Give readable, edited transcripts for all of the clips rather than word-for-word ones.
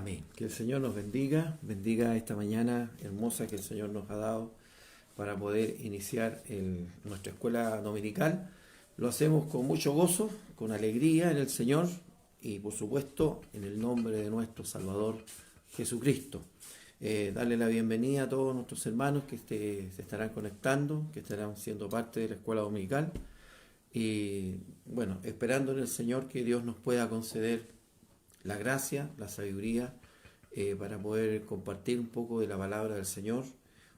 Amén. Que el Señor nos bendiga esta mañana hermosa que el Señor nos ha dado para poder iniciar nuestra escuela dominical. Lo hacemos con mucho gozo, con alegría en el Señor y por supuesto en el nombre de nuestro Salvador Jesucristo. Darle la bienvenida a todos nuestros hermanos que se estarán conectando, que estarán siendo parte de la escuela dominical. Y bueno, esperando en el Señor que Dios nos pueda conceder la gracia, la sabiduría, para poder compartir un poco de la palabra del Señor,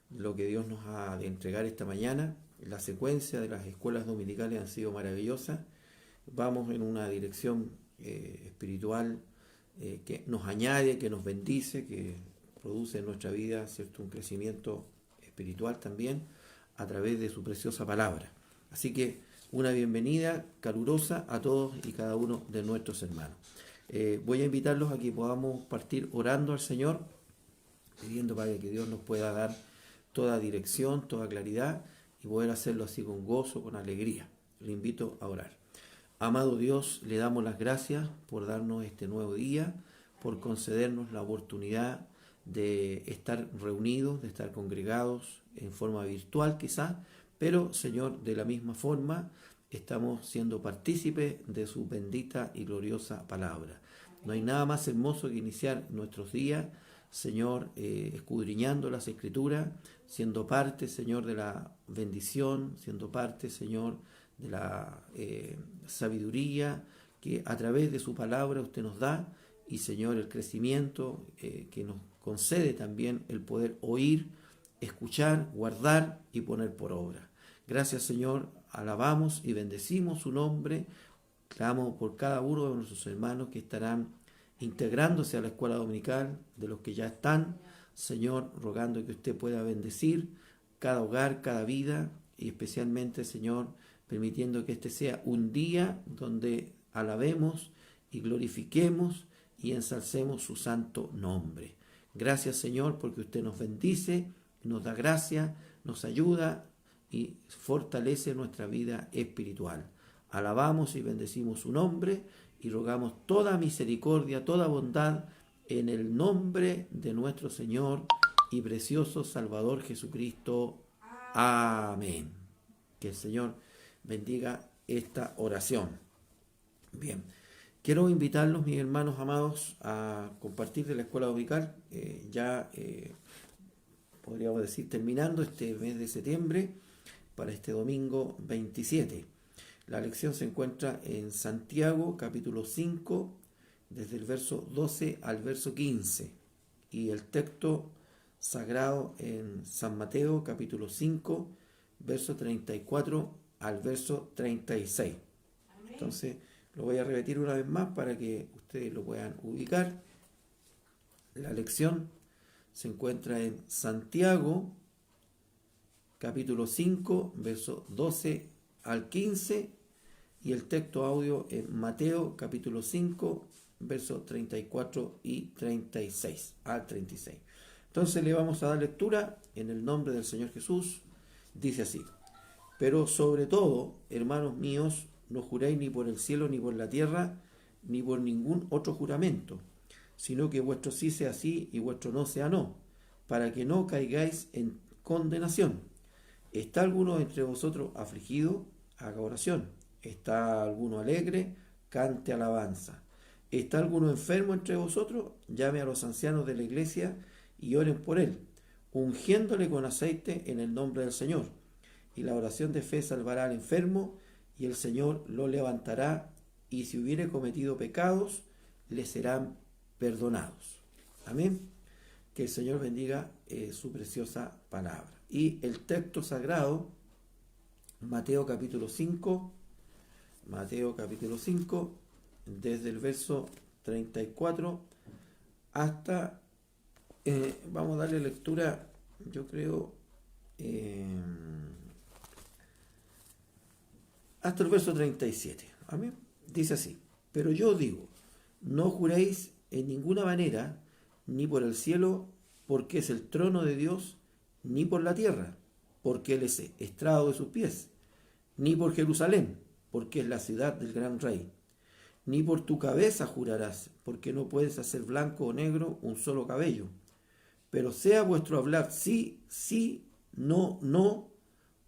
lo que Dios nos ha de entregar esta mañana. La secuencia de las escuelas dominicales han sido maravillosas. Vamos en una dirección espiritual que nos añade, que nos bendice, que produce en nuestra vida, ¿cierto?, un crecimiento espiritual también a través de su preciosa palabra. Así que una bienvenida calurosa a todos y cada uno de nuestros hermanos. Voy a invitarlos a que podamos partir orando al Señor, pidiendo para que Dios nos pueda dar toda dirección, toda claridad y poder hacerlo así con gozo, con alegría. Le invito a orar. Amado Dios, le damos las gracias por darnos este nuevo día, por concedernos la oportunidad de estar reunidos, de estar congregados en forma virtual quizás, pero Señor, de la misma forma estamos siendo partícipes de su bendita y gloriosa palabra. No hay nada más hermoso que iniciar nuestros días, Señor, escudriñando las Escrituras, siendo parte, Señor, de la bendición, siendo parte, Señor, de la sabiduría que a través de su palabra usted nos da, y, Señor, el crecimiento que nos concede también el poder oír, escuchar, guardar y poner por obra. Gracias, Señor, alabamos y bendecimos su nombre. Clamamos por cada uno de nuestros hermanos que estarán integrándose a la escuela dominical, de los que ya están, Señor, rogando que usted pueda bendecir cada hogar, cada vida, y especialmente, Señor, permitiendo que este sea un día donde alabemos y glorifiquemos y ensalcemos su santo nombre. Gracias, Señor, porque usted nos bendice, nos da gracia, nos ayuda y fortalece nuestra vida espiritual. Alabamos y bendecimos su nombre y rogamos toda misericordia, toda bondad en el nombre de nuestro Señor y precioso Salvador Jesucristo. Amén. Que el Señor bendiga esta oración. Bien, quiero invitarlos, mis hermanos amados, a compartir de la escuela dominical, podríamos decir, terminando este mes de septiembre, para este domingo 27. La lección se encuentra en Santiago, capítulo 5, desde el verso 12 al verso 15, y el texto sagrado en San Mateo, capítulo 5, verso 34 al verso 36. Amén. Entonces, lo voy a repetir una vez más para que ustedes lo puedan ubicar. La lección se encuentra en Santiago, capítulo 5, verso 12 al 15, y el texto audio en Mateo, capítulo 5, verso 34 y 36 al 36. Entonces le vamos a dar lectura en el nombre del Señor Jesús. Dice así: pero sobre todo, hermanos míos, no juréis ni por el cielo, ni por la tierra, ni por ningún otro juramento, sino que vuestro sí sea sí y vuestro no sea no, para que no caigáis en condenación. ¿Está alguno entre vosotros afligido? Haga oración. ¿Está alguno alegre? Cante alabanza. ¿Está alguno enfermo entre vosotros? Llame a los ancianos de la iglesia y oren por él, ungiéndole con aceite en el nombre del Señor. Y la oración de fe salvará al enfermo, y el Señor lo levantará, y si hubiere cometido pecados, le serán perdonados. Amén. Que el Señor bendiga su preciosa palabra. Y el texto sagrado, Mateo capítulo 5, desde el verso 34 hasta, vamos a darle lectura, yo creo, hasta el verso 37. Amén. Dice así: pero yo digo, no juréis en ninguna manera, ni por el cielo, porque es el trono de Dios, ni por la tierra, porque Él es estrado de sus pies, ni por Jerusalén, porque es la ciudad del gran rey, ni por tu cabeza jurarás, porque no puedes hacer blanco o negro un solo cabello. Pero sea vuestro hablar sí, sí, no, no,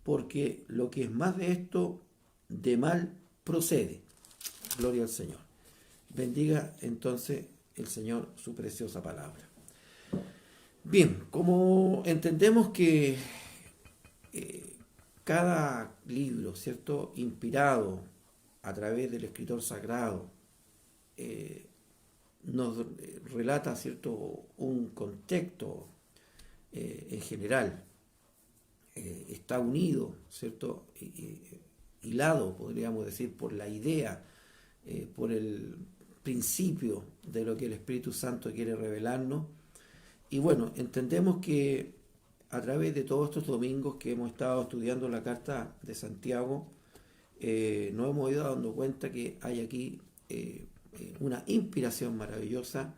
porque lo que es más de esto, de mal procede. Gloria al Señor. Bendiga entonces el Señor su preciosa palabra. Bien, como entendemos que cada libro, ¿cierto?, inspirado a través del escritor sagrado, nos relata, ¿cierto?, un contexto en general, está unido, ¿cierto?, hilado, podríamos decir, por la idea, por el principio de lo que el Espíritu Santo quiere revelarnos. Y bueno, entendemos que a través de todos estos domingos que hemos estado estudiando la carta de Santiago, nos hemos ido dando cuenta que hay aquí una inspiración maravillosa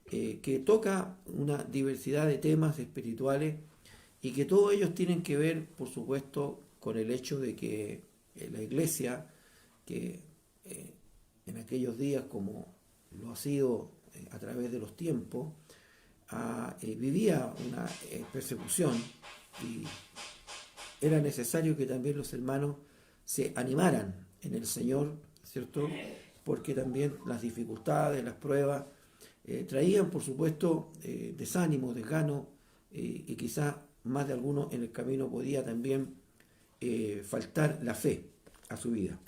que toca una diversidad de temas espirituales y que todos ellos tienen que ver, por supuesto, con el hecho de que la iglesia, que en aquellos días, como lo ha sido a través de los tiempos, vivía una persecución, y era necesario que también los hermanos se animaran en el Señor, ¿cierto? Porque también las dificultades, las pruebas, traían, por supuesto, desánimo, desgano, y quizás más de alguno en el camino podía también faltar la fe a su vida.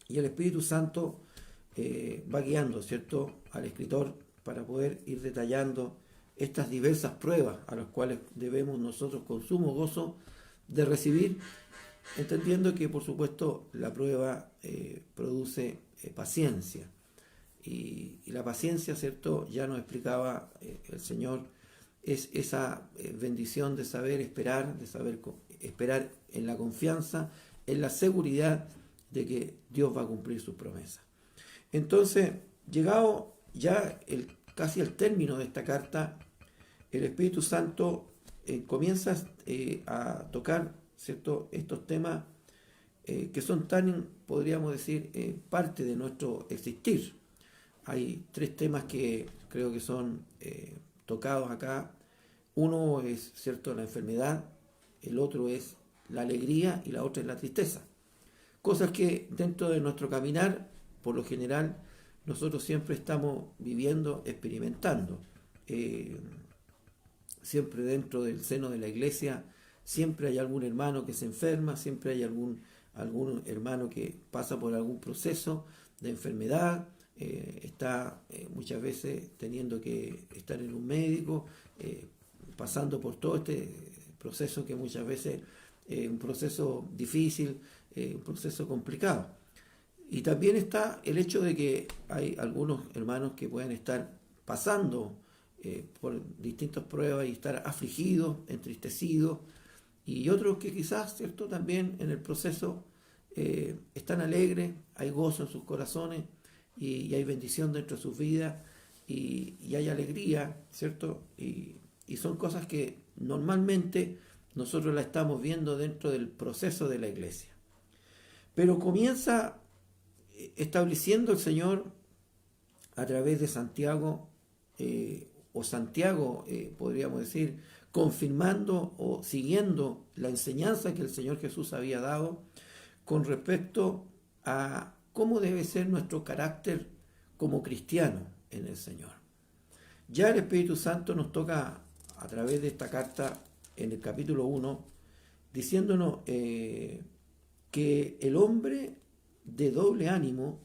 Y el Espíritu Santo va guiando, ¿cierto?, al escritor para poder ir detallando estas diversas pruebas a las cuales debemos nosotros con sumo gozo de recibir, entendiendo que, por supuesto, la prueba produce paciencia. Y la paciencia, ¿cierto?, ya nos explicaba el Señor, es esa bendición de saber esperar, de saber esperar en la confianza, en la seguridad de que Dios va a cumplir sus promesas. Entonces, llegado ya casi al término de esta carta, el Espíritu Santo comienza a tocar, ¿cierto?, estos temas que son tan, podríamos decir, parte de nuestro existir. Hay tres temas que creo que son tocados acá. Uno es, ¿cierto?, la enfermedad, el otro es la alegría y la otra es la tristeza. Cosas que dentro de nuestro caminar, por lo general, nosotros siempre estamos viviendo, experimentando. Siempre dentro del seno de la iglesia, siempre hay algún hermano que se enferma, siempre hay algún hermano que pasa por algún proceso de enfermedad, está muchas veces teniendo que estar en un médico, pasando por todo este proceso que muchas veces es un proceso difícil, un proceso complicado. Y también está el hecho de que hay algunos hermanos que pueden estar pasando por distintas pruebas y estar afligidos, entristecidos, y otros que quizás, ¿cierto?, también en el proceso están alegres, hay gozo en sus corazones y hay bendición dentro de sus vidas y hay alegría, ¿cierto? Y son cosas que normalmente nosotros la estamos viendo dentro del proceso de la iglesia. Pero comienza estableciendo el Señor a través de Santiago, o Santiago, podríamos decir, confirmando o siguiendo la enseñanza que el Señor Jesús había dado con respecto a cómo debe ser nuestro carácter como cristiano en el Señor. Ya el Espíritu Santo nos toca a través de esta carta en el capítulo 1, diciéndonos que el hombre de doble ánimo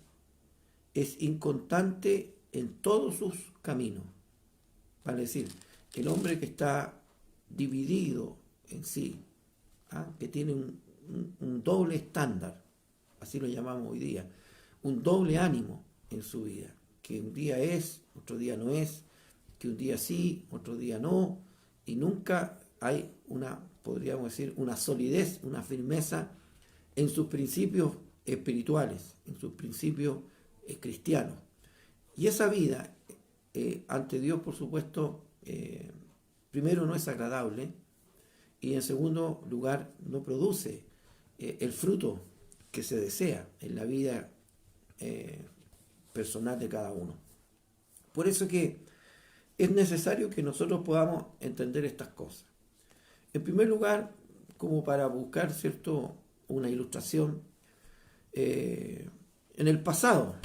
es inconstante en todos sus caminos. Vale decir, el hombre que está dividido en sí, que tiene un doble estándar, así lo llamamos hoy día, un doble ánimo en su vida, que un día es, otro día no es, que un día sí, otro día no, y nunca hay podríamos decir, una solidez, una firmeza en sus principios espirituales, en sus principios cristianos. Y esa vida ante Dios, por supuesto, primero no es agradable y en segundo lugar no produce el fruto que se desea en la vida personal de cada uno. Por eso que es necesario que nosotros podamos entender estas cosas. En primer lugar, como para buscar, ¿cierto?, una ilustración, en el pasado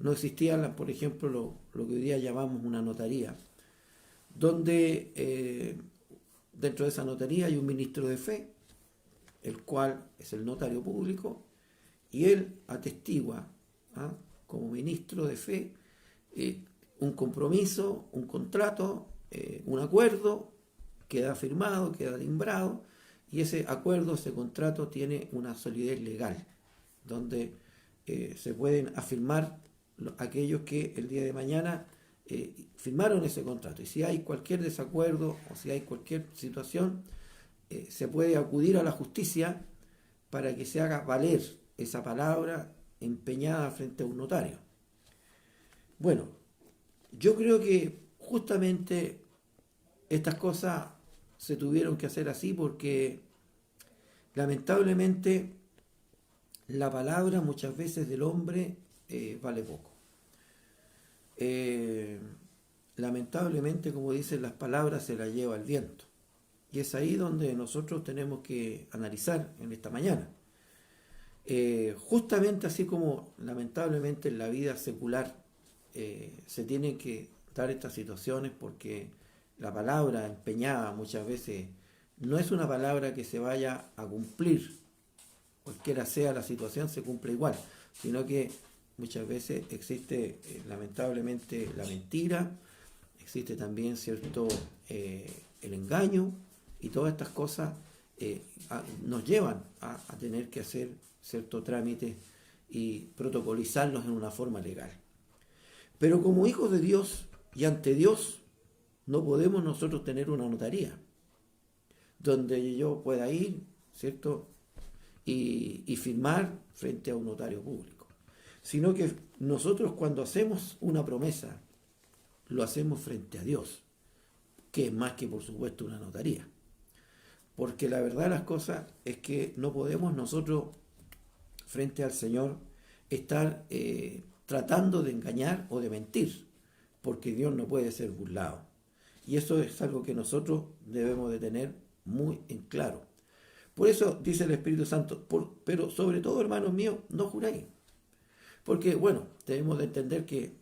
no existía, por ejemplo, lo que hoy día llamamos una notaría, donde dentro de esa notaría hay un ministro de fe, el cual es el notario público, y él atestigua, como ministro de fe, un compromiso, un contrato, un acuerdo, queda firmado, queda timbrado, y ese acuerdo, ese contrato tiene una solidez legal, donde se pueden afirmar aquellos que el día de mañana firmaron ese contrato. Y si hay cualquier desacuerdo o si hay cualquier situación, se puede acudir a la justicia para que se haga valer esa palabra empeñada frente a un notario. Bueno, yo creo que justamente estas cosas se tuvieron que hacer así porque lamentablemente la palabra muchas veces del hombre vale poco. Lamentablemente, como dicen, las palabras se las lleva el viento. Y es ahí donde nosotros tenemos que analizar en esta mañana. Justamente así como lamentablemente en la vida secular se tienen que dar estas situaciones porque la palabra empeñada muchas veces no es una palabra que se vaya a cumplir, cualquiera sea la situación se cumple igual, sino que muchas veces existe lamentablemente la mentira, existe también cierto el engaño, y todas estas cosas nos llevan a tener que hacer ciertos trámites y protocolizarlos en una forma legal. Pero como hijos de Dios y ante Dios no podemos nosotros tener una notaría donde yo pueda ir, ¿cierto?, y firmar frente a un notario público, sino que nosotros cuando hacemos una promesa lo hacemos frente a Dios, que es más que por supuesto una notaría, porque la verdad de las cosas es que no podemos nosotros frente al Señor estar tratando de engañar o de mentir, porque Dios no puede ser burlado, y eso es algo que nosotros debemos de tener muy en claro. Por eso dice el Espíritu Santo, pero sobre todo, hermanos míos, no juréis. Porque, bueno, debemos de entender que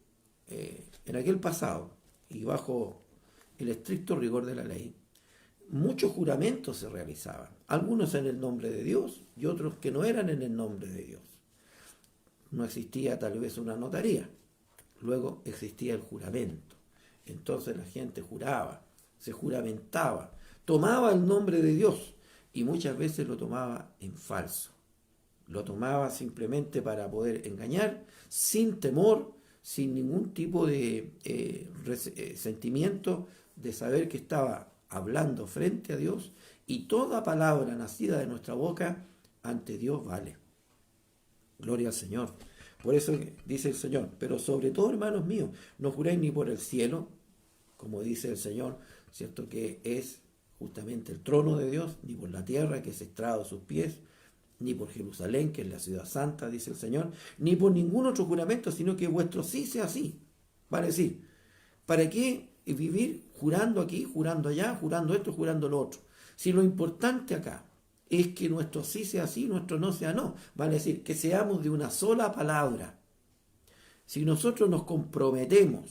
en aquel pasado, y bajo el estricto rigor de la ley, muchos juramentos se realizaban, algunos en el nombre de Dios y otros que no eran en el nombre de Dios. No existía tal vez una notaría, luego existía el juramento. Entonces la gente juraba, se juramentaba, tomaba el nombre de Dios y muchas veces lo tomaba en falso. Lo tomaba simplemente para poder engañar, sin temor, sin ningún tipo de sentimiento de saber que estaba hablando frente a Dios, y toda palabra nacida de nuestra boca ante Dios vale. Gloria al Señor. Por eso dice el Señor, pero sobre todo, hermanos míos, no juréis ni por el cielo, como dice el Señor, ¿cierto?, que es justamente el trono de Dios, ni por la tierra, que es estrado a sus pies, ni por Jerusalén, que es la ciudad santa, dice el Señor, ni por ningún otro juramento, sino que vuestro sí sea sí. Vale decir, ¿para qué vivir jurando aquí, jurando allá, jurando esto, jurando lo otro? Si lo importante acá es que nuestro sí sea sí, nuestro no sea no. Vale decir, que seamos de una sola palabra. Si nosotros nos comprometemos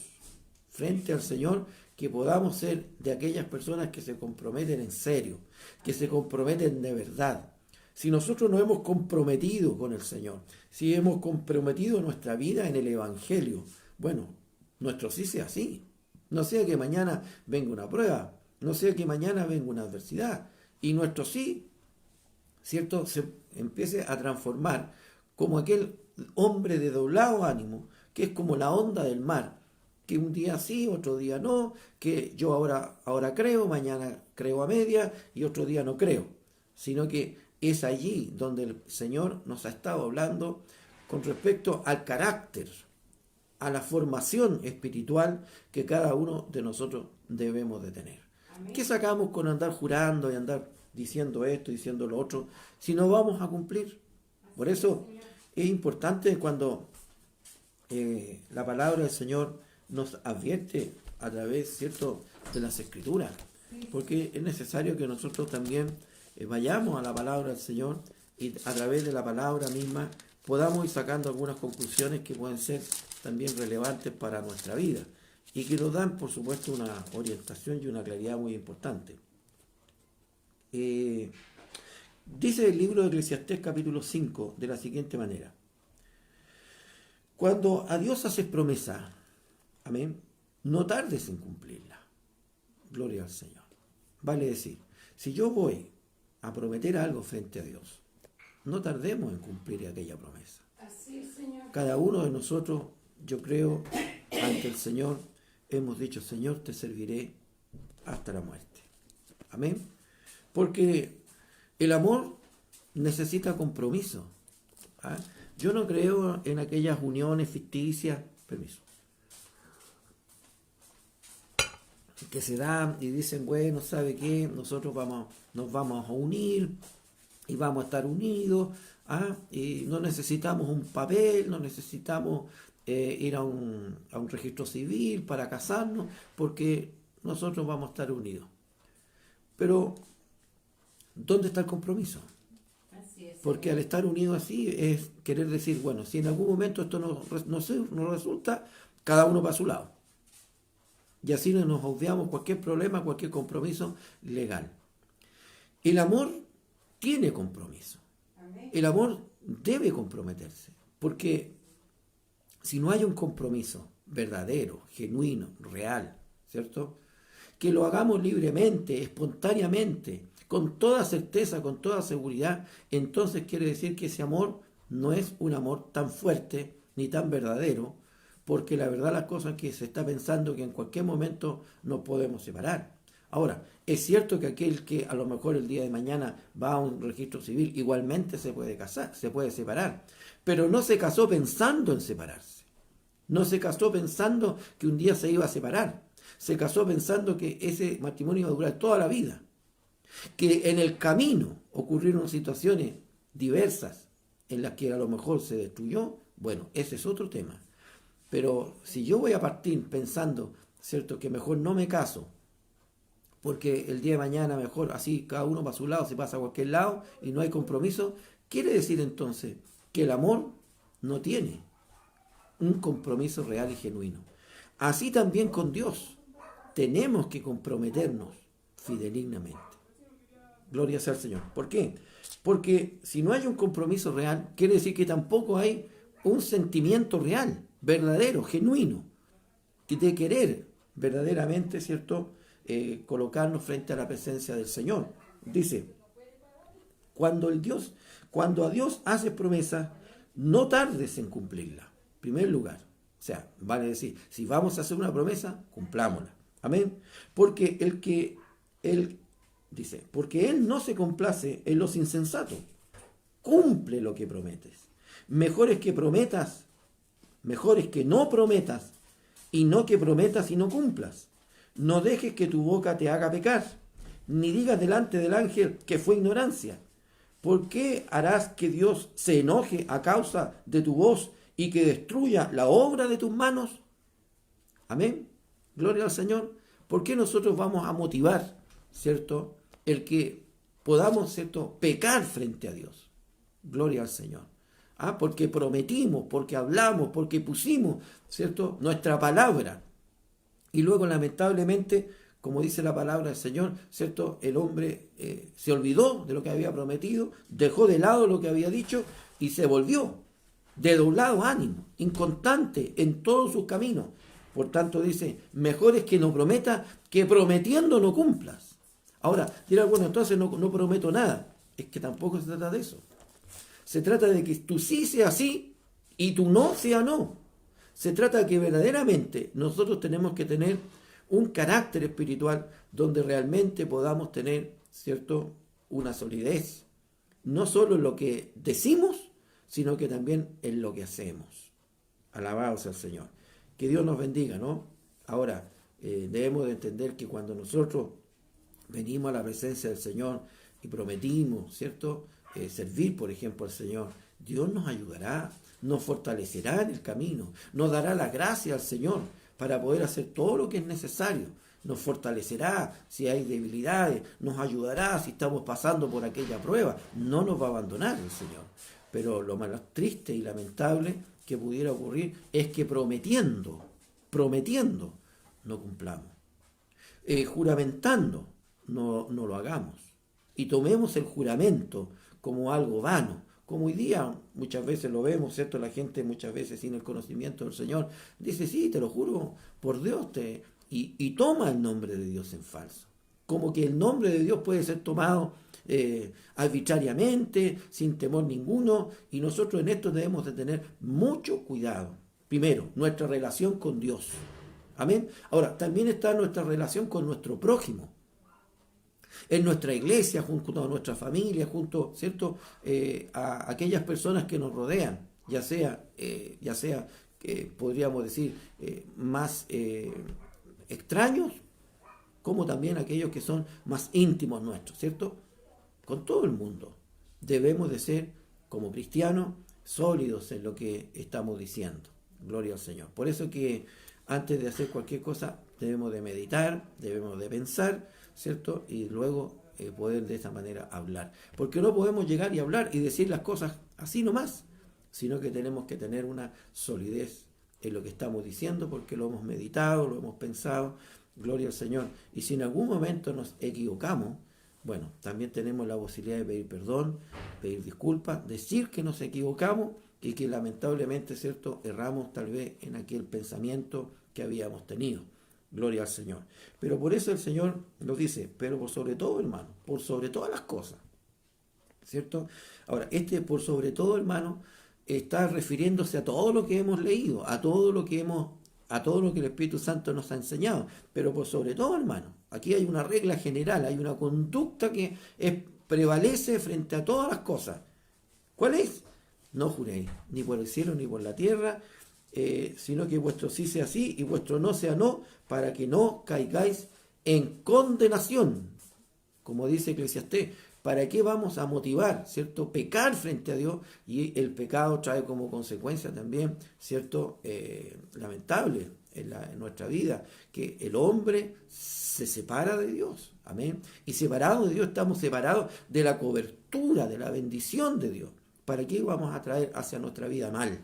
frente al Señor, que podamos ser de aquellas personas que se comprometen en serio, que se comprometen de verdad. Si nosotros nos hemos comprometido con el Señor, si hemos comprometido nuestra vida en el Evangelio, bueno, nuestro sí sea sí. No sea que mañana venga una prueba, no sea que mañana venga una adversidad, y nuestro sí, ¿cierto?, se empiece a transformar como aquel hombre de doblado ánimo, que es como la onda del mar, que un día sí, otro día no, que yo ahora creo, mañana creo a media y otro día no creo, sino que es allí donde el Señor nos ha estado hablando con respecto al carácter, a la formación espiritual que cada uno de nosotros debemos de tener. Amén. ¿Qué sacamos con andar jurando y andar diciendo esto, diciendo lo otro, si no vamos a cumplir? Por eso es importante cuando la palabra del Señor nos advierte a través, ¿cierto?, de las Escrituras, porque es necesario que nosotros también vayamos a la palabra del Señor y a través de la palabra misma podamos ir sacando algunas conclusiones que pueden ser también relevantes para nuestra vida y que nos dan, por supuesto, una orientación y una claridad muy importante. Dice el libro de Eclesiastés capítulo 5 de la siguiente manera: cuando a Dios haces promesa, amén, no tardes en cumplirla. Gloria al Señor. Vale decir, si yo voy a prometer algo frente a Dios, no tardemos en cumplir aquella promesa. Así es, Señor. Cada uno de nosotros, yo creo, ante el Señor, hemos dicho: Señor, te serviré hasta la muerte. Amén. Porque el amor necesita compromiso. ¿Ah? Yo no creo en aquellas uniones ficticias, permiso, que se dan y dicen: bueno, ¿sabe qué? Nosotros nos vamos a unir y vamos a estar unidos, y no necesitamos un papel, no necesitamos ir a un registro civil para casarnos, porque nosotros vamos a estar unidos. Pero, ¿dónde está el compromiso? Así es. Porque al estar unidos así es querer decir: bueno, si en algún momento esto no resulta, cada uno va a su lado. Y así nos obviamos cualquier problema, cualquier compromiso legal. El amor tiene compromiso. Amén. El amor debe comprometerse, porque si no hay un compromiso verdadero, genuino, real, ¿cierto?, que lo hagamos libremente, espontáneamente, con toda certeza, con toda seguridad, entonces quiere decir que ese amor no es un amor tan fuerte ni tan verdadero, porque la verdad las cosas que se está pensando que en cualquier momento nos podemos separar. Ahora, es cierto que aquel que a lo mejor el día de mañana va a un registro civil igualmente se puede casar, se puede separar, pero no se casó pensando en separarse. No se casó pensando que un día se iba a separar. Se casó pensando que ese matrimonio iba a durar toda la vida. Que en el camino ocurrieron situaciones diversas en las que a lo mejor se destruyó. Bueno, ese es otro tema. Pero si yo voy a partir pensando, ¿cierto?, que mejor no me caso, porque el día de mañana mejor así cada uno va a su lado, se pasa a cualquier lado y no hay compromiso, quiere decir entonces que el amor no tiene un compromiso real y genuino. Así también con Dios, tenemos que comprometernos fidelignamente. Gloria sea al Señor. ¿Por qué? Porque si no hay un compromiso real, quiere decir que tampoco hay un sentimiento real, verdadero, genuino, de querer verdaderamente, ¿cierto?, colocarnos frente a la presencia del Señor. Dice: cuando a Dios haces promesa, no tardes en cumplirla. En primer lugar, o sea, vale decir, si vamos a hacer una promesa, cumplámosla. Amén. Porque porque Él no se complace en los insensatos. Cumple lo que prometes. Mejor es que no prometas, y no que prometas y no cumplas. No dejes que tu boca te haga pecar, ni digas delante del ángel que fue ignorancia. ¿Por qué harás que Dios se enoje a causa de tu voz y que destruya la obra de tus manos? Amén. Gloria al Señor. ¿Por qué nosotros vamos a motivar, ¿cierto?, el que podamos, ¿cierto?, pecar frente a Dios? Gloria al Señor. Porque prometimos, porque hablamos, porque pusimos, ¿cierto?, nuestra palabra. Y luego, lamentablemente, como dice la palabra del Señor, ¿cierto?, el hombre se olvidó de lo que había prometido, dejó de lado lo que había dicho y se volvió de doblado ánimo, inconstante en todos sus caminos. Por tanto, dice: mejor es que no prometas que prometiendo no cumplas. Ahora, dirá: bueno, entonces no prometo nada. Es que tampoco se trata de eso. Se trata de que tu sí sea sí y tu no sea no. Se trata de que verdaderamente nosotros tenemos que tener un carácter espiritual donde realmente podamos tener, ¿cierto?, una solidez. No solo en lo que decimos, sino que también en lo que hacemos. Alabado sea el Señor. Que Dios nos bendiga, ¿no? Ahora, debemos de entender que cuando nosotros venimos a la presencia del Señor y prometimos, ¿cierto?, servir, por ejemplo, al Señor, Dios nos ayudará, nos fortalecerá en el camino, nos dará la gracia al Señor para poder hacer todo lo que es necesario. Nos fortalecerá si hay debilidades, nos ayudará si estamos pasando por aquella prueba. No nos va a abandonar el Señor. Pero lo más triste y lamentable que pudiera ocurrir es que prometiendo, no cumplamos. Juramentando, no lo hagamos. Y tomemos el juramento como algo vano. Como hoy día muchas veces lo vemos, ¿cierto? La gente muchas veces sin el conocimiento del Señor dice, sí, te lo juro por Dios, y toma el nombre de Dios en falso. Como que el nombre de Dios puede ser tomado arbitrariamente, sin temor ninguno, y nosotros en esto debemos de tener mucho cuidado. Primero, nuestra relación con Dios. Amén. Ahora, también está nuestra relación con nuestro prójimo. En nuestra iglesia, junto a nuestra familia, junto, ¿cierto?, a aquellas personas que nos rodean, ya sea podríamos decir, más extraños, como también aquellos que son más íntimos nuestros, ¿cierto? Con todo el mundo debemos de ser, como cristianos, sólidos en lo que estamos diciendo. Gloria al Señor. Por eso que antes de hacer cualquier cosa debemos de meditar, debemos de pensar, ¿cierto? Y luego poder de esa manera hablar. Porque no podemos llegar y hablar y decir las cosas así nomás, sino que tenemos que tener una solidez en lo que estamos diciendo, porque lo hemos meditado, lo hemos pensado. Gloria al Señor. Y si en algún momento nos equivocamos, bueno, también tenemos la posibilidad de pedir perdón, pedir disculpas, decir que nos equivocamos y que lamentablemente, ¿cierto?, erramos tal vez en aquel pensamiento que habíamos tenido. Gloria al Señor. Pero por eso el Señor nos dice, pero por sobre todo, hermano, por sobre todas las cosas, ¿cierto? Ahora, por sobre todo, hermano, está refiriéndose a todo lo que hemos leído, a todo lo que el Espíritu Santo nos ha enseñado, pero por sobre todo, hermano, aquí hay una regla general, hay una conducta que prevalece frente a todas las cosas. ¿Cuál es? No juréis, ni por el cielo ni por la tierra, sino que vuestro sí sea sí y vuestro no sea no, para que no caigáis en condenación. Como dice Eclesiastés, ¿para qué vamos a motivar, ¿cierto?, pecar frente a Dios? Y el pecado trae como consecuencia también, ¿cierto?, lamentable en nuestra vida, que el hombre se separa de Dios. Amén. Y separado de Dios, estamos separados de la cobertura, de la bendición de Dios. ¿Para qué vamos a traer hacia nuestra vida mal?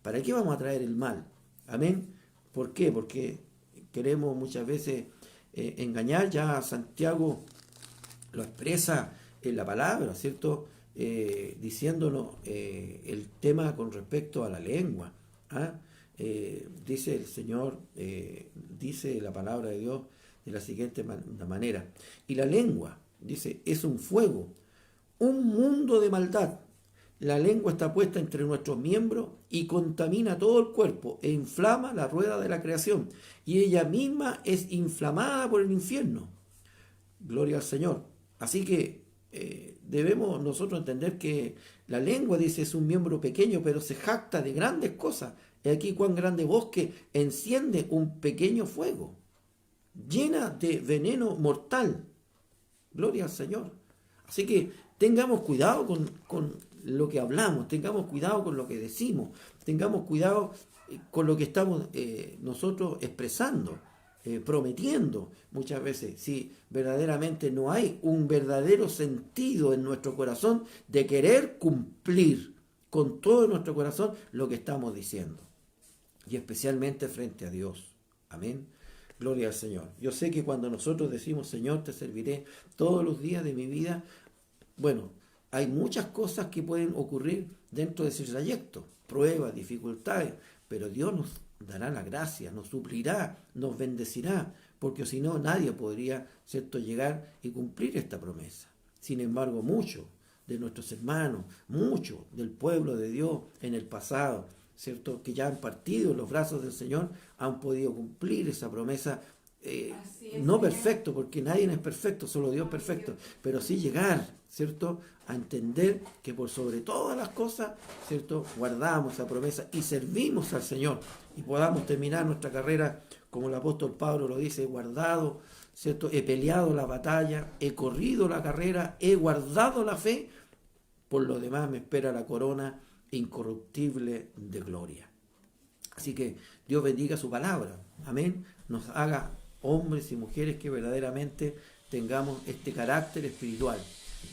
¿Para qué vamos a traer el mal? Amén. ¿Por qué? Porque queremos muchas veces engañar. Ya Santiago lo expresa en la palabra, ¿cierto? Diciéndonos el tema con respecto a la lengua. Dice el Señor, dice la palabra de Dios de la siguiente manera. Y la lengua, dice, es un fuego, un mundo de maldad. La lengua está puesta entre nuestros miembros y contamina todo el cuerpo e inflama la rueda de la creación. Y ella misma es inflamada por el infierno. Gloria al Señor. Así que debemos nosotros entender que la lengua, dice, es un miembro pequeño, pero se jacta de grandes cosas. Y aquí cuán grande bosque enciende un pequeño fuego, llena de veneno mortal. Gloria al Señor. Así que tengamos cuidado con lo que hablamos, tengamos cuidado con lo que decimos, tengamos cuidado con lo que estamos nosotros expresando, prometiendo muchas veces. Si verdaderamente no hay un verdadero sentido en nuestro corazón de querer cumplir con todo nuestro corazón lo que estamos diciendo, y especialmente frente a Dios. Amén. Gloria al Señor. Yo sé que cuando nosotros decimos, Señor, te serviré todos los días de mi vida, bueno, hay muchas cosas que pueden ocurrir dentro de ese trayecto, pruebas, dificultades, pero Dios nos dará la gracia, nos suplirá, nos bendecirá, porque si no, nadie podría, ¿cierto?, llegar y cumplir esta promesa. Sin embargo, muchos de nuestros hermanos, muchos del pueblo de Dios en el pasado, ¿cierto?, que ya han partido en los brazos del Señor, han podido cumplir esa promesa. No perfecto, porque nadie es perfecto, solo Dios es perfecto, pero sí llegar, ¿cierto?, a entender que por sobre todas las cosas, ¿cierto?, guardamos esa promesa y servimos al Señor y podamos terminar nuestra carrera, como el apóstol Pablo lo dice, guardado, ¿cierto?, he peleado la batalla, he corrido la carrera, he guardado la fe, por lo demás me espera la corona incorruptible de gloria. Así que Dios bendiga su palabra, amén, nos haga hombres y mujeres que verdaderamente tengamos este carácter espiritual.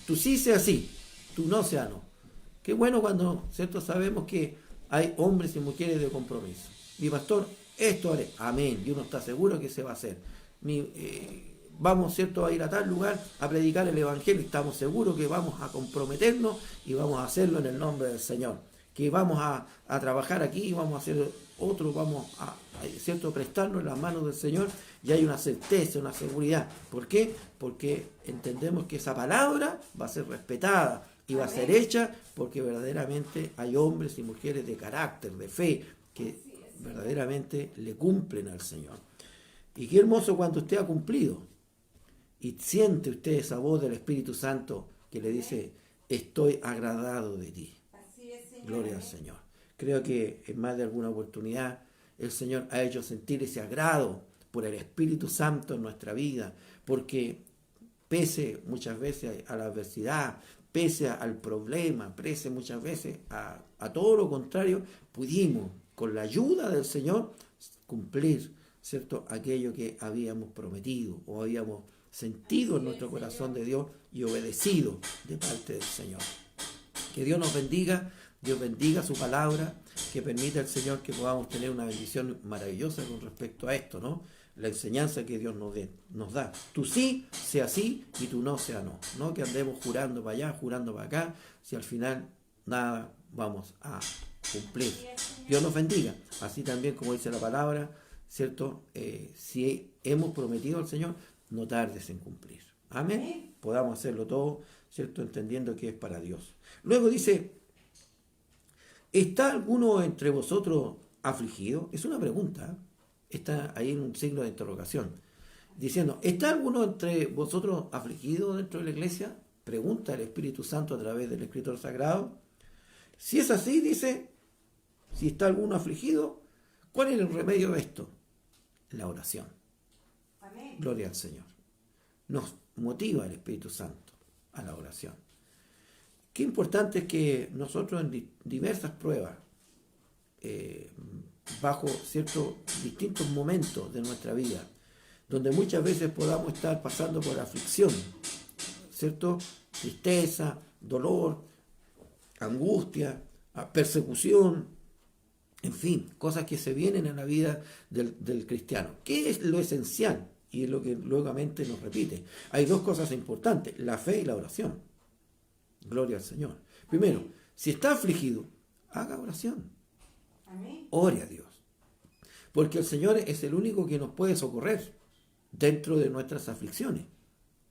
Tú sí sea sí, tú no sea no. Qué bueno cuando, ¿cierto?, sabemos que hay hombres y mujeres de compromiso. Mi pastor, esto haré, amén, y uno está seguro que se va a hacer. Vamos, ¿cierto?, a ir a tal lugar a predicar el evangelio, estamos seguros que vamos a comprometernos y vamos a hacerlo en el nombre del Señor. Que vamos a trabajar aquí, vamos a hacer otro, vamos a ¿cierto?, prestarnos en las manos del Señor, y hay una certeza, una seguridad. ¿Por qué? Porque entendemos que esa palabra va a ser respetada y va a ser hecha porque verdaderamente hay hombres y mujeres de carácter, de fe, que verdaderamente le cumplen al Señor. Y qué hermoso cuando usted ha cumplido y siente usted esa voz del Espíritu Santo que le dice: estoy agradado de ti. Gloria al Señor. Creo que en más de alguna oportunidad el Señor ha hecho sentir ese agrado por el Espíritu Santo en nuestra vida, porque pese muchas veces a la adversidad, pese al problema, pese muchas veces a todo lo contrario, pudimos, con la ayuda del Señor, cumplir, ¿cierto?, aquello que habíamos prometido o habíamos sentido en nuestro corazón de Dios y obedecido de parte del Señor. Que Dios nos bendiga. Dios bendiga su palabra, que permita al Señor que podamos tener una bendición maravillosa con respecto a esto, ¿no? La enseñanza que Dios nos da. Tú sí sea sí y tú no sea no. No que andemos jurando para allá, jurando para acá, si al final nada vamos a cumplir. Dios nos bendiga. Así también, como dice la palabra, ¿cierto? Si hemos prometido al Señor, no tardes en cumplir. Amén. Podamos hacerlo todo, ¿cierto?, entendiendo que es para Dios. Luego dice: ¿está alguno entre vosotros afligido? Es una pregunta, está ahí en un signo de interrogación, diciendo: ¿está alguno entre vosotros afligido dentro de la iglesia? Pregunta el Espíritu Santo a través del Escritor Sagrado. Si es así, dice, si está alguno afligido, ¿cuál es el remedio de esto? La oración. Amén. Gloria al Señor. Nos motiva el Espíritu Santo a la oración. Qué importante es que nosotros en diversas pruebas, bajo ciertos distintos momentos de nuestra vida, donde muchas veces podamos estar pasando por aflicción, ¿cierto?, tristeza, dolor, angustia, persecución, en fin, cosas que se vienen en la vida del cristiano. ¿Qué es lo esencial? Y es lo que luegamente nos repite. Hay dos cosas importantes: la fe y la oración. Gloria al Señor. Primero, si está afligido, haga oración. Amén. Ore a Dios. Porque el Señor es el único que nos puede socorrer dentro de nuestras aflicciones.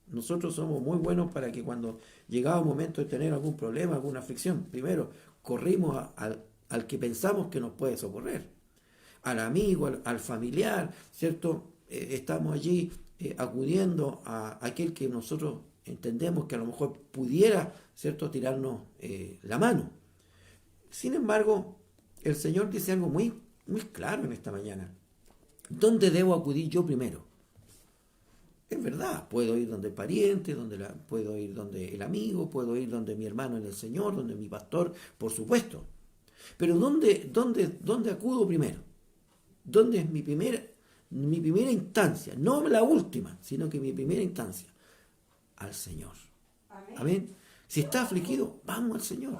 Nosotros somos muy buenos para que cuando llegaba un momento de tener algún problema, alguna aflicción, primero corrimos al que pensamos que nos puede socorrer. Al amigo, al familiar, ¿cierto? Estamos allí acudiendo a aquel que nosotros entendemos que a lo mejor pudiera, ¿cierto?, tirarnos la mano. Sin embargo, el Señor dice algo muy, muy claro en esta mañana. ¿Dónde debo acudir yo primero? Es verdad, puedo ir donde el pariente, puedo ir donde el amigo, puedo ir donde mi hermano en el Señor, donde mi pastor, por supuesto. Pero ¿dónde acudo primero? ¿Dónde es mi primera instancia? No la última, sino que mi primera instancia. Al Señor. Amén. Amén. Si está afligido, vamos al Señor.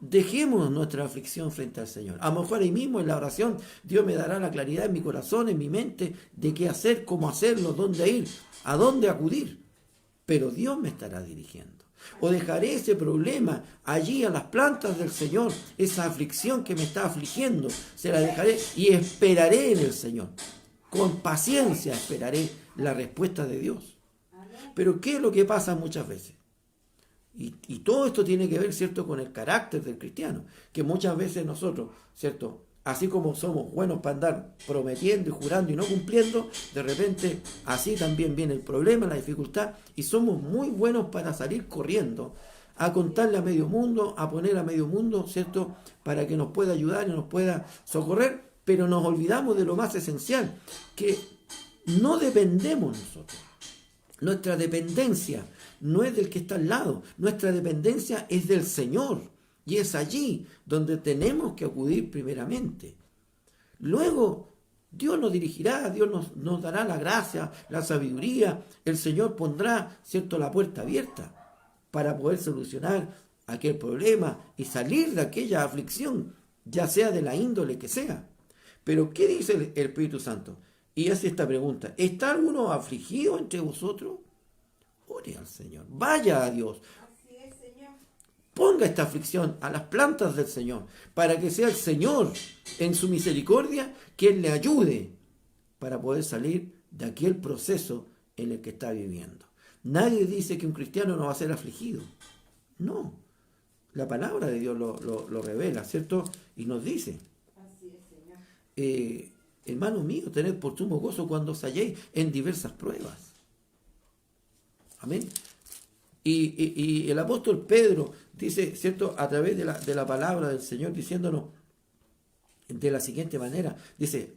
Dejemos nuestra aflicción frente al Señor. A lo mejor ahí mismo en la oración Dios me dará la claridad en mi corazón, en mi mente, de qué hacer, cómo hacerlo, dónde ir, a dónde acudir. Pero Dios me estará dirigiendo. O dejaré ese problema allí a las plantas del Señor, esa aflicción que me está afligiendo, se la dejaré y esperaré en el Señor. Con paciencia esperaré la respuesta de Dios. Pero ¿qué es lo que pasa muchas veces? Y todo esto tiene que ver, ¿cierto?, con el carácter del cristiano, que muchas veces nosotros, ¿cierto?, así como somos buenos para andar prometiendo y jurando y no cumpliendo, de repente así también viene el problema, la dificultad, y somos muy buenos para salir corriendo, a contarle a medio mundo, a poner a medio mundo, ¿cierto?, para que nos pueda ayudar y nos pueda socorrer, pero nos olvidamos de lo más esencial, que no dependemos nosotros. Nuestra dependencia no es del que está al lado. Nuestra dependencia es del Señor. Y es allí donde tenemos que acudir primeramente. Luego, Dios nos dirigirá, Dios nos dará la gracia, la sabiduría. El Señor pondrá, ¿cierto?, la puerta abierta para poder solucionar aquel problema y salir de aquella aflicción, ya sea de la índole que sea. Pero, ¿qué dice el Espíritu Santo? Y hace esta pregunta: ¿está alguno afligido entre vosotros? Ore al Señor, vaya a Dios, Así es, Señor. ponga esta aflicción a las plantas del Señor, para que sea el Señor, en su misericordia, quien le ayude para poder salir de aquel proceso en el que está viviendo. Nadie dice que un cristiano no va a ser afligido. No. La palabra de Dios lo revela, ¿cierto? Y nos dice: Así es, Señor. hermanos míos, tened por sumo gozo cuando os halléis en diversas pruebas. Amén. Y el apóstol Pedro dice, ¿cierto?, a través de la palabra del Señor, diciéndonos de la siguiente manera, dice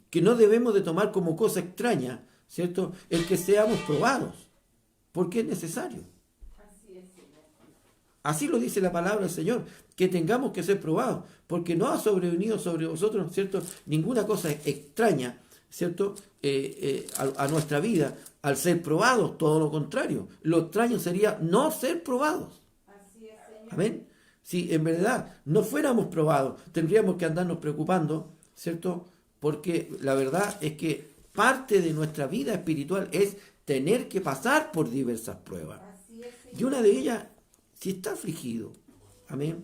que no debemos de tomar como cosa extraña, ¿cierto?, el que seamos probados, porque es necesario. Así es, Señor. Así lo dice la palabra del Señor, que tengamos que ser probados, porque no ha sobrevenido sobre vosotros, ¿cierto?, ninguna cosa extraña, ¿cierto?, a nuestra vida al ser probados, todo lo contrario. Lo extraño sería no ser probados. Así es, Señor. Amén. Si en verdad no fuéramos probados, tendríamos que andarnos preocupando, ¿cierto? Porque la verdad es que parte de nuestra vida espiritual es tener que pasar por diversas pruebas. Así es, Señor. Y una de ellas, si está afligido, amén,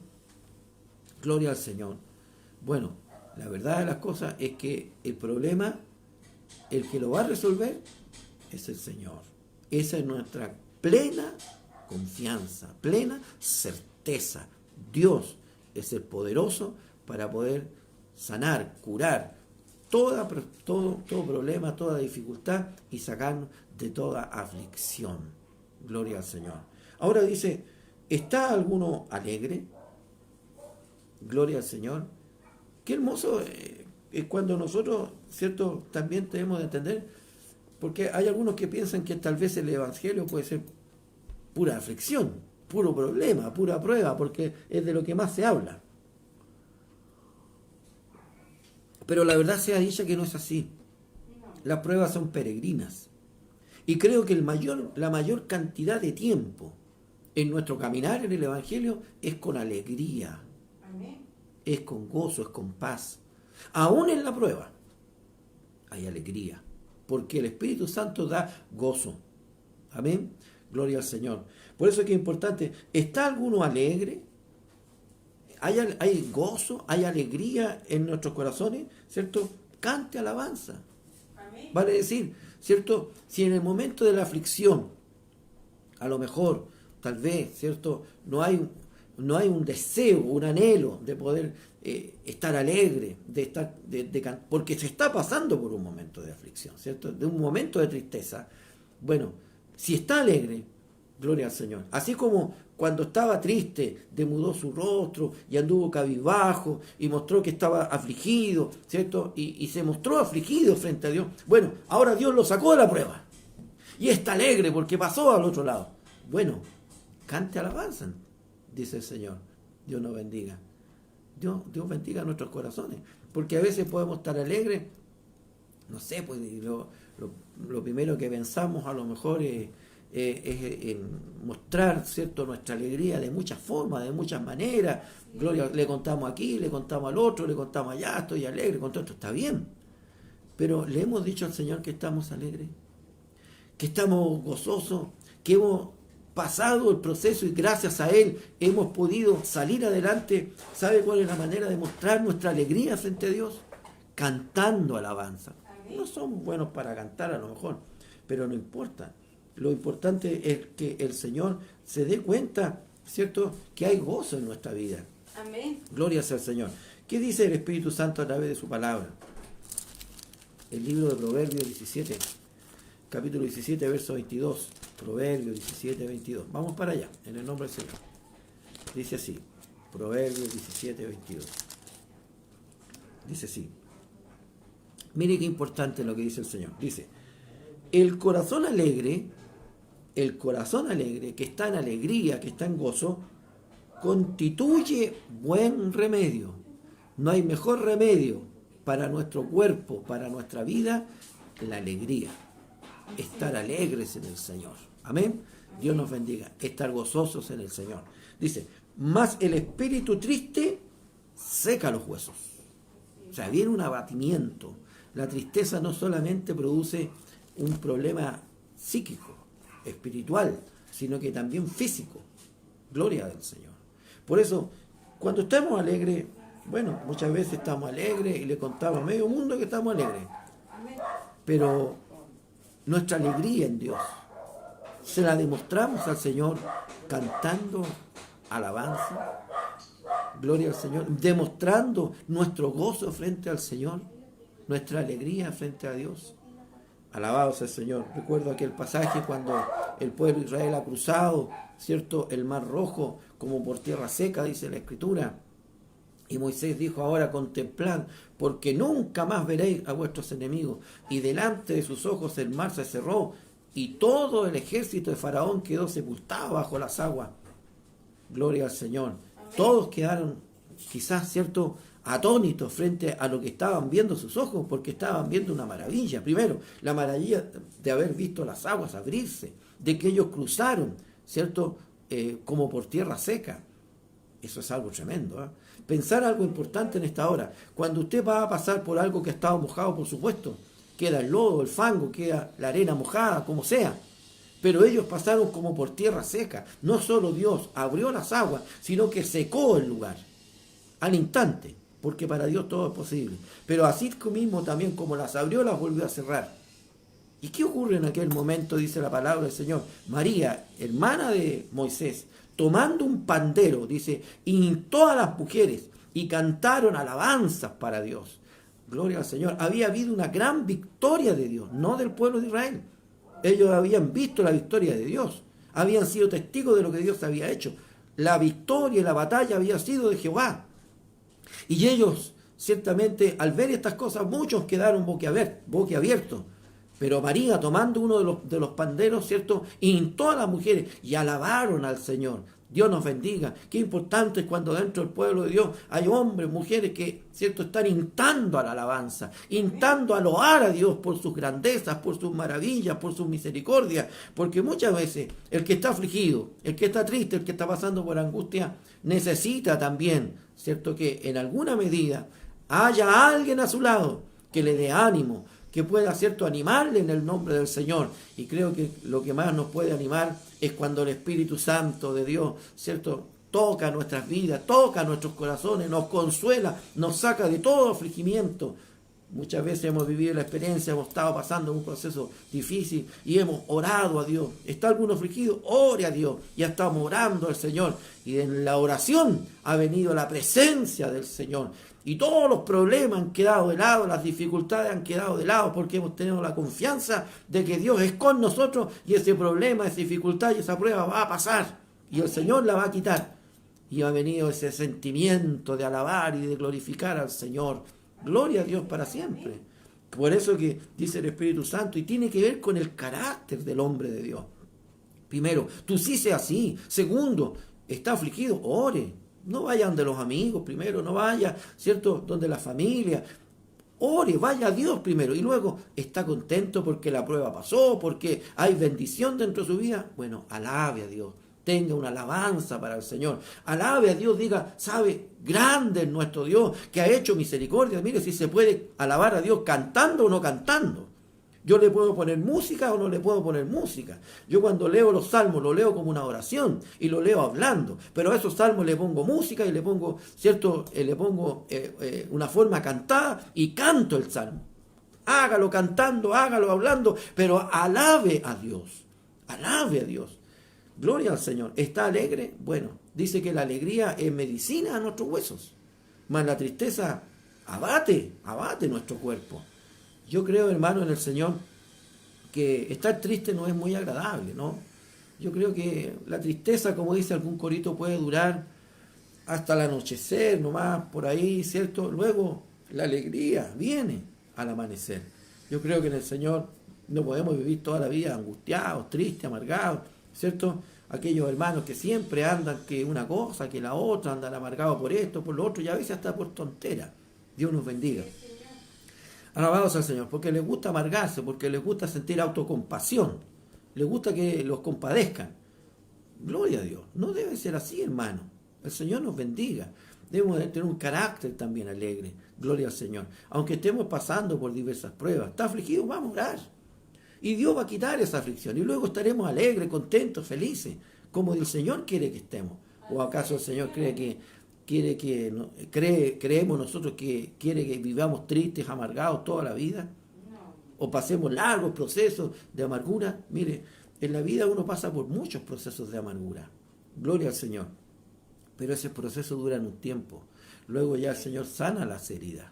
gloria al Señor. Bueno, la verdad de las cosas es que el problema, el que lo va a resolver, es el Señor. Esa es nuestra plena confianza, plena certeza. Dios es el poderoso para poder sanar, curar todo problema, toda dificultad y sacarnos de toda aflicción. Gloria al Señor. Ahora dice: ¿está alguno alegre? Gloria al Señor. Qué hermoso es cuando nosotros, ¿cierto?, también tenemos de entender, porque hay algunos que piensan que tal vez el Evangelio puede ser pura aflicción, puro problema, pura prueba, porque es de lo que más se habla. Pero la verdad sea dicha que no es así. Las pruebas son peregrinas. Y creo que la mayor cantidad de tiempo en nuestro caminar en el Evangelio es con alegría, Amén. es con gozo, es con paz. Aún en la prueba hay alegría, porque el Espíritu Santo da gozo. Amén. Gloria al Señor. Por eso es que es importante. ¿Está alguno alegre? ¿Hay gozo? ¿Hay alegría en nuestros corazones? ¿Cierto? Cante alabanza. Amén. Vale decir, ¿cierto? Si en el momento de la aflicción, a lo mejor, tal vez, ¿cierto?, no hay un deseo, un anhelo de poder estar alegre, porque se está pasando por un momento de aflicción, ¿cierto?, de un momento de tristeza. Bueno, si está alegre, gloria al Señor. Así como cuando estaba triste, demudó su rostro y anduvo cabizbajo y mostró que estaba afligido, ¿cierto? Y se mostró afligido frente a Dios. Bueno, ahora Dios lo sacó de la prueba y está alegre porque pasó al otro lado. Bueno, cante alabanza, dice el Señor. Dios nos bendiga. Dios bendiga nuestros corazones, porque a veces podemos estar alegres, no sé, pues lo primero que pensamos a lo mejor es mostrar, ¿cierto?, nuestra alegría de muchas formas, de muchas maneras. Gloria, le contamos aquí, le contamos al otro, le contamos allá, estoy alegre, con todo esto está bien. Pero le hemos dicho al Señor que estamos alegres, que estamos gozosos, que hemos pasado el proceso y gracias a Él hemos podido salir adelante. ¿Sabe cuál es la manera de mostrar nuestra alegría frente a Dios? Cantando alabanza. No somos buenos para cantar a lo mejor, pero no importa. Lo importante es que el Señor se dé cuenta, ¿cierto?, que hay gozo en nuestra vida. Amén. Gloria sea al Señor. ¿Qué dice el Espíritu Santo a través de su palabra? El libro de Proverbios 17, capítulo 17, verso 22. Proverbios 17, 22. Vamos para allá, en el nombre del Señor. Dice así, Proverbios 17, 22. Dice así. Mire qué importante lo que dice el Señor. Dice: el corazón alegre el corazón alegre, que está en alegría, que está en gozo, constituye buen remedio. No hay mejor remedio para nuestro cuerpo, para nuestra vida, que la alegría. Estar alegres en el Señor. Amén. Dios nos bendiga. Estar gozosos en el Señor. Dice, mas el espíritu triste seca los huesos. O sea, viene un abatimiento. La tristeza no solamente produce un problema psíquico, espiritual, sino que también físico. Gloria del Señor. Por eso, cuando estamos alegres, bueno, muchas veces estamos alegres y le contamos a medio mundo que estamos alegres. Pero nuestra alegría en Dios se la demostramos al Señor cantando alabanza. Gloria al Señor, demostrando nuestro gozo frente al Señor, nuestra alegría frente a Dios. Alabado sea el Señor. Recuerdo aquel pasaje cuando el pueblo de Israel ha cruzado, ¿cierto?, el mar rojo como por tierra seca, dice la Escritura. Y Moisés dijo: ahora contemplad, porque nunca más veréis a vuestros enemigos. Y delante de sus ojos el mar se cerró, y todo el ejército de Faraón quedó sepultado bajo las aguas. Gloria al Señor. Todos quedaron, quizás, ¿cierto?, atónitos frente a lo que estaban viendo sus ojos, porque estaban viendo una maravilla. Primero, la maravilla de haber visto las aguas abrirse, de que ellos cruzaron, ¿cierto?, como por tierra seca. Eso es algo tremendo, ¿eh? Pensar algo importante en esta hora. Cuando usted va a pasar por algo que ha estado mojado, por supuesto, queda el lodo, el fango, queda la arena mojada, como sea. Pero ellos pasaron como por tierra seca. No solo Dios abrió las aguas, sino que secó el lugar al instante, porque para Dios todo es posible. Pero así mismo también como las abrió, las volvió a cerrar. ¿Y qué ocurre en aquel momento? Dice la palabra del Señor. María, hermana de Moisés, tomando un pandero, dice, y todas las mujeres, y cantaron alabanzas para Dios. Gloria al Señor. Había habido una gran victoria de Dios, no del pueblo de Israel. Ellos habían visto la victoria de Dios, habían sido testigos de lo que Dios había hecho. La victoria y la batalla había sido de Jehová. Y ellos, ciertamente, al ver estas cosas, muchos quedaron boquiabiertos. Pero María, tomando uno de los panderos, ¿cierto?, hintó a las mujeres y alabaron al Señor. Dios nos bendiga. Qué importante es cuando dentro del pueblo de Dios hay hombres, mujeres que, ¿cierto?, están hintando a la alabanza, hintando a loar a Dios por sus grandezas, por sus maravillas, por sus misericordias. Porque muchas veces el que está afligido, el que está triste, el que está pasando por angustia, necesita también, ¿cierto?, que en alguna medida haya alguien a su lado que le dé ánimo, que pueda, ¿cierto?, animarle en el nombre del Señor. Y creo que lo que más nos puede animar es cuando el Espíritu Santo de Dios, ¿cierto?, toca nuestras vidas, toca nuestros corazones, nos consuela, nos saca de todo afligimiento. Muchas veces hemos vivido la experiencia, hemos estado pasando un proceso difícil y hemos orado a Dios. ¿Está alguno afligido? Ore a Dios. Ya estamos orando al Señor. Y en la oración ha venido la presencia del Señor. Y todos los problemas han quedado de lado, las dificultades han quedado de lado, porque hemos tenido la confianza de que Dios es con nosotros y ese problema, esa dificultad y esa prueba va a pasar. Y el Señor la va a quitar. Y ha venido ese sentimiento de alabar y de glorificar al Señor. Gloria a Dios para siempre. Por eso que dice el Espíritu Santo, y tiene que ver con el carácter del hombre de Dios. Primero, tú sí seas así. Segundo, está afligido, ore. No vaya donde los amigos primero, no vaya, ¿cierto?, donde la familia. Ore, vaya a Dios primero. Y luego, está contento porque la prueba pasó, porque hay bendición dentro de su vida. Bueno, alabe a Dios. Tenga una alabanza para el Señor. Alabe a Dios, diga, sabe, grande es nuestro Dios, que ha hecho misericordia. Mire, si se puede alabar a Dios cantando o no cantando. Yo le puedo poner música o no le puedo poner música. Yo cuando leo los salmos lo leo como una oración y lo leo hablando. Pero a esos salmos le pongo música y le pongo, ¿cierto? Le pongo una forma cantada y canto el salmo. Hágalo cantando, hágalo hablando, pero alabe a Dios. Alabe a Dios. Gloria al Señor. ¿Está alegre? Bueno, dice que la alegría es medicina a nuestros huesos. Mas la tristeza abate nuestro cuerpo. Yo creo, hermano, en el Señor, que estar triste no es muy agradable, ¿no? Yo creo que la tristeza, como dice algún corito, puede durar hasta el anochecer, nomás por ahí, ¿cierto? Luego la alegría viene al amanecer. Yo creo que en el Señor No podemos vivir toda la vida angustiados, tristes, amargados, ¿cierto? Aquellos hermanos que siempre andan que una cosa, que la otra, andan amargados por esto, por lo otro, y a veces hasta por tontera. Dios nos bendiga. Alabados al Señor, porque les gusta amargarse, porque les gusta sentir autocompasión, les gusta que los compadezcan. Gloria a Dios. No debe ser así, hermano. El Señor nos bendiga. Debemos de tener un carácter también alegre. Gloria al Señor. Aunque estemos pasando por diversas pruebas, está afligido, vamos a orar. Y Dios va a quitar esa aflicción. Y luego estaremos alegres, contentos, felices, como el Señor quiere que estemos. ¿O acaso el Señor creemos nosotros que quiere que vivamos tristes, amargados toda la vida? O pasemos largos procesos de amargura. Mire, en la vida uno pasa por muchos procesos de amargura. Gloria al Señor. Pero esos procesos duran un tiempo. Luego ya el Señor sana las heridas,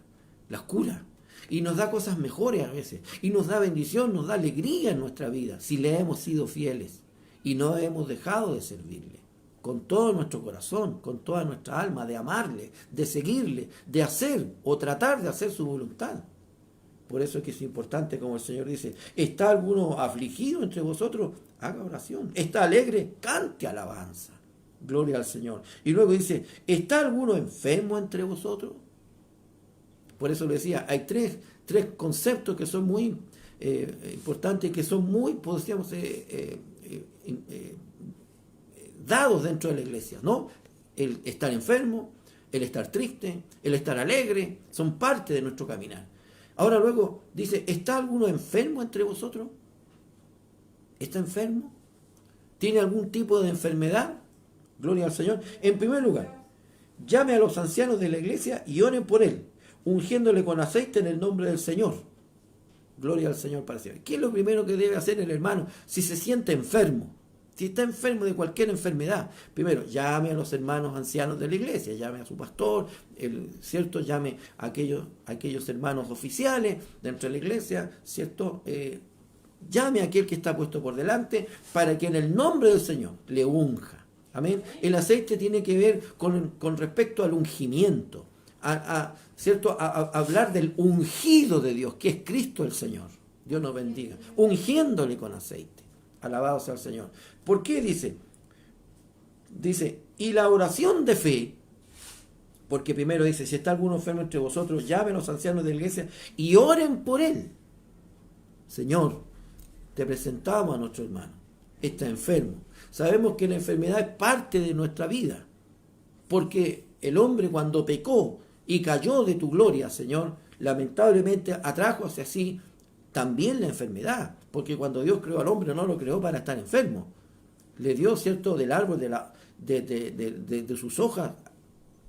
las cura. Y nos da cosas mejores a veces. Y nos da bendición, nos da alegría en nuestra vida. Si le hemos sido fieles y no hemos dejado de servirle. Con todo nuestro corazón, con toda nuestra alma, de amarle, de seguirle, de hacer o tratar de hacer su voluntad. Por eso es que es importante, como el Señor dice, ¿está alguno afligido entre vosotros? Haga oración. ¿Está alegre? Cante alabanza. Gloria al Señor. Y luego dice, ¿está alguno enfermo entre vosotros? Por eso le decía, hay tres conceptos que son muy importantes, que son muy, podríamos dados dentro de la iglesia, ¿no? El estar enfermo, el estar triste, el estar alegre, son parte de nuestro caminar. Ahora luego dice, ¿está alguno enfermo entre vosotros? ¿Está enfermo? ¿Tiene algún tipo de enfermedad? Gloria al Señor. En primer lugar, llame a los ancianos de la iglesia y oren por él, ungiéndole con aceite en el nombre del Señor. Gloria al Señor para siempre. ¿Qué es lo primero que debe hacer el hermano si se siente enfermo? Si está enfermo de cualquier enfermedad, primero llame a los hermanos ancianos de la iglesia, llame a su pastor, ¿cierto? Llame a aquellos hermanos oficiales dentro de la iglesia, ¿cierto? Llame a aquel que está puesto por delante para que en el nombre del Señor le unja. Amén. El aceite tiene que ver con respecto al ungimiento, ¿cierto? A hablar del ungido de Dios, que es Cristo el Señor. Dios nos bendiga. Ungiéndole con aceite. Alabado sea el Señor. ¿Por qué dice? Dice, y la oración de fe, porque primero dice, si está alguno enfermo entre vosotros, llamen a los ancianos de la iglesia y oren por él. Señor, te presentamos a nuestro hermano. Está enfermo. Sabemos que la enfermedad es parte de nuestra vida, porque el hombre cuando pecó y cayó de tu gloria, Señor, lamentablemente atrajo hacia sí también la enfermedad, porque cuando Dios creó al hombre no lo creó para estar enfermo. Le dio, ¿cierto?, del árbol de sus hojas,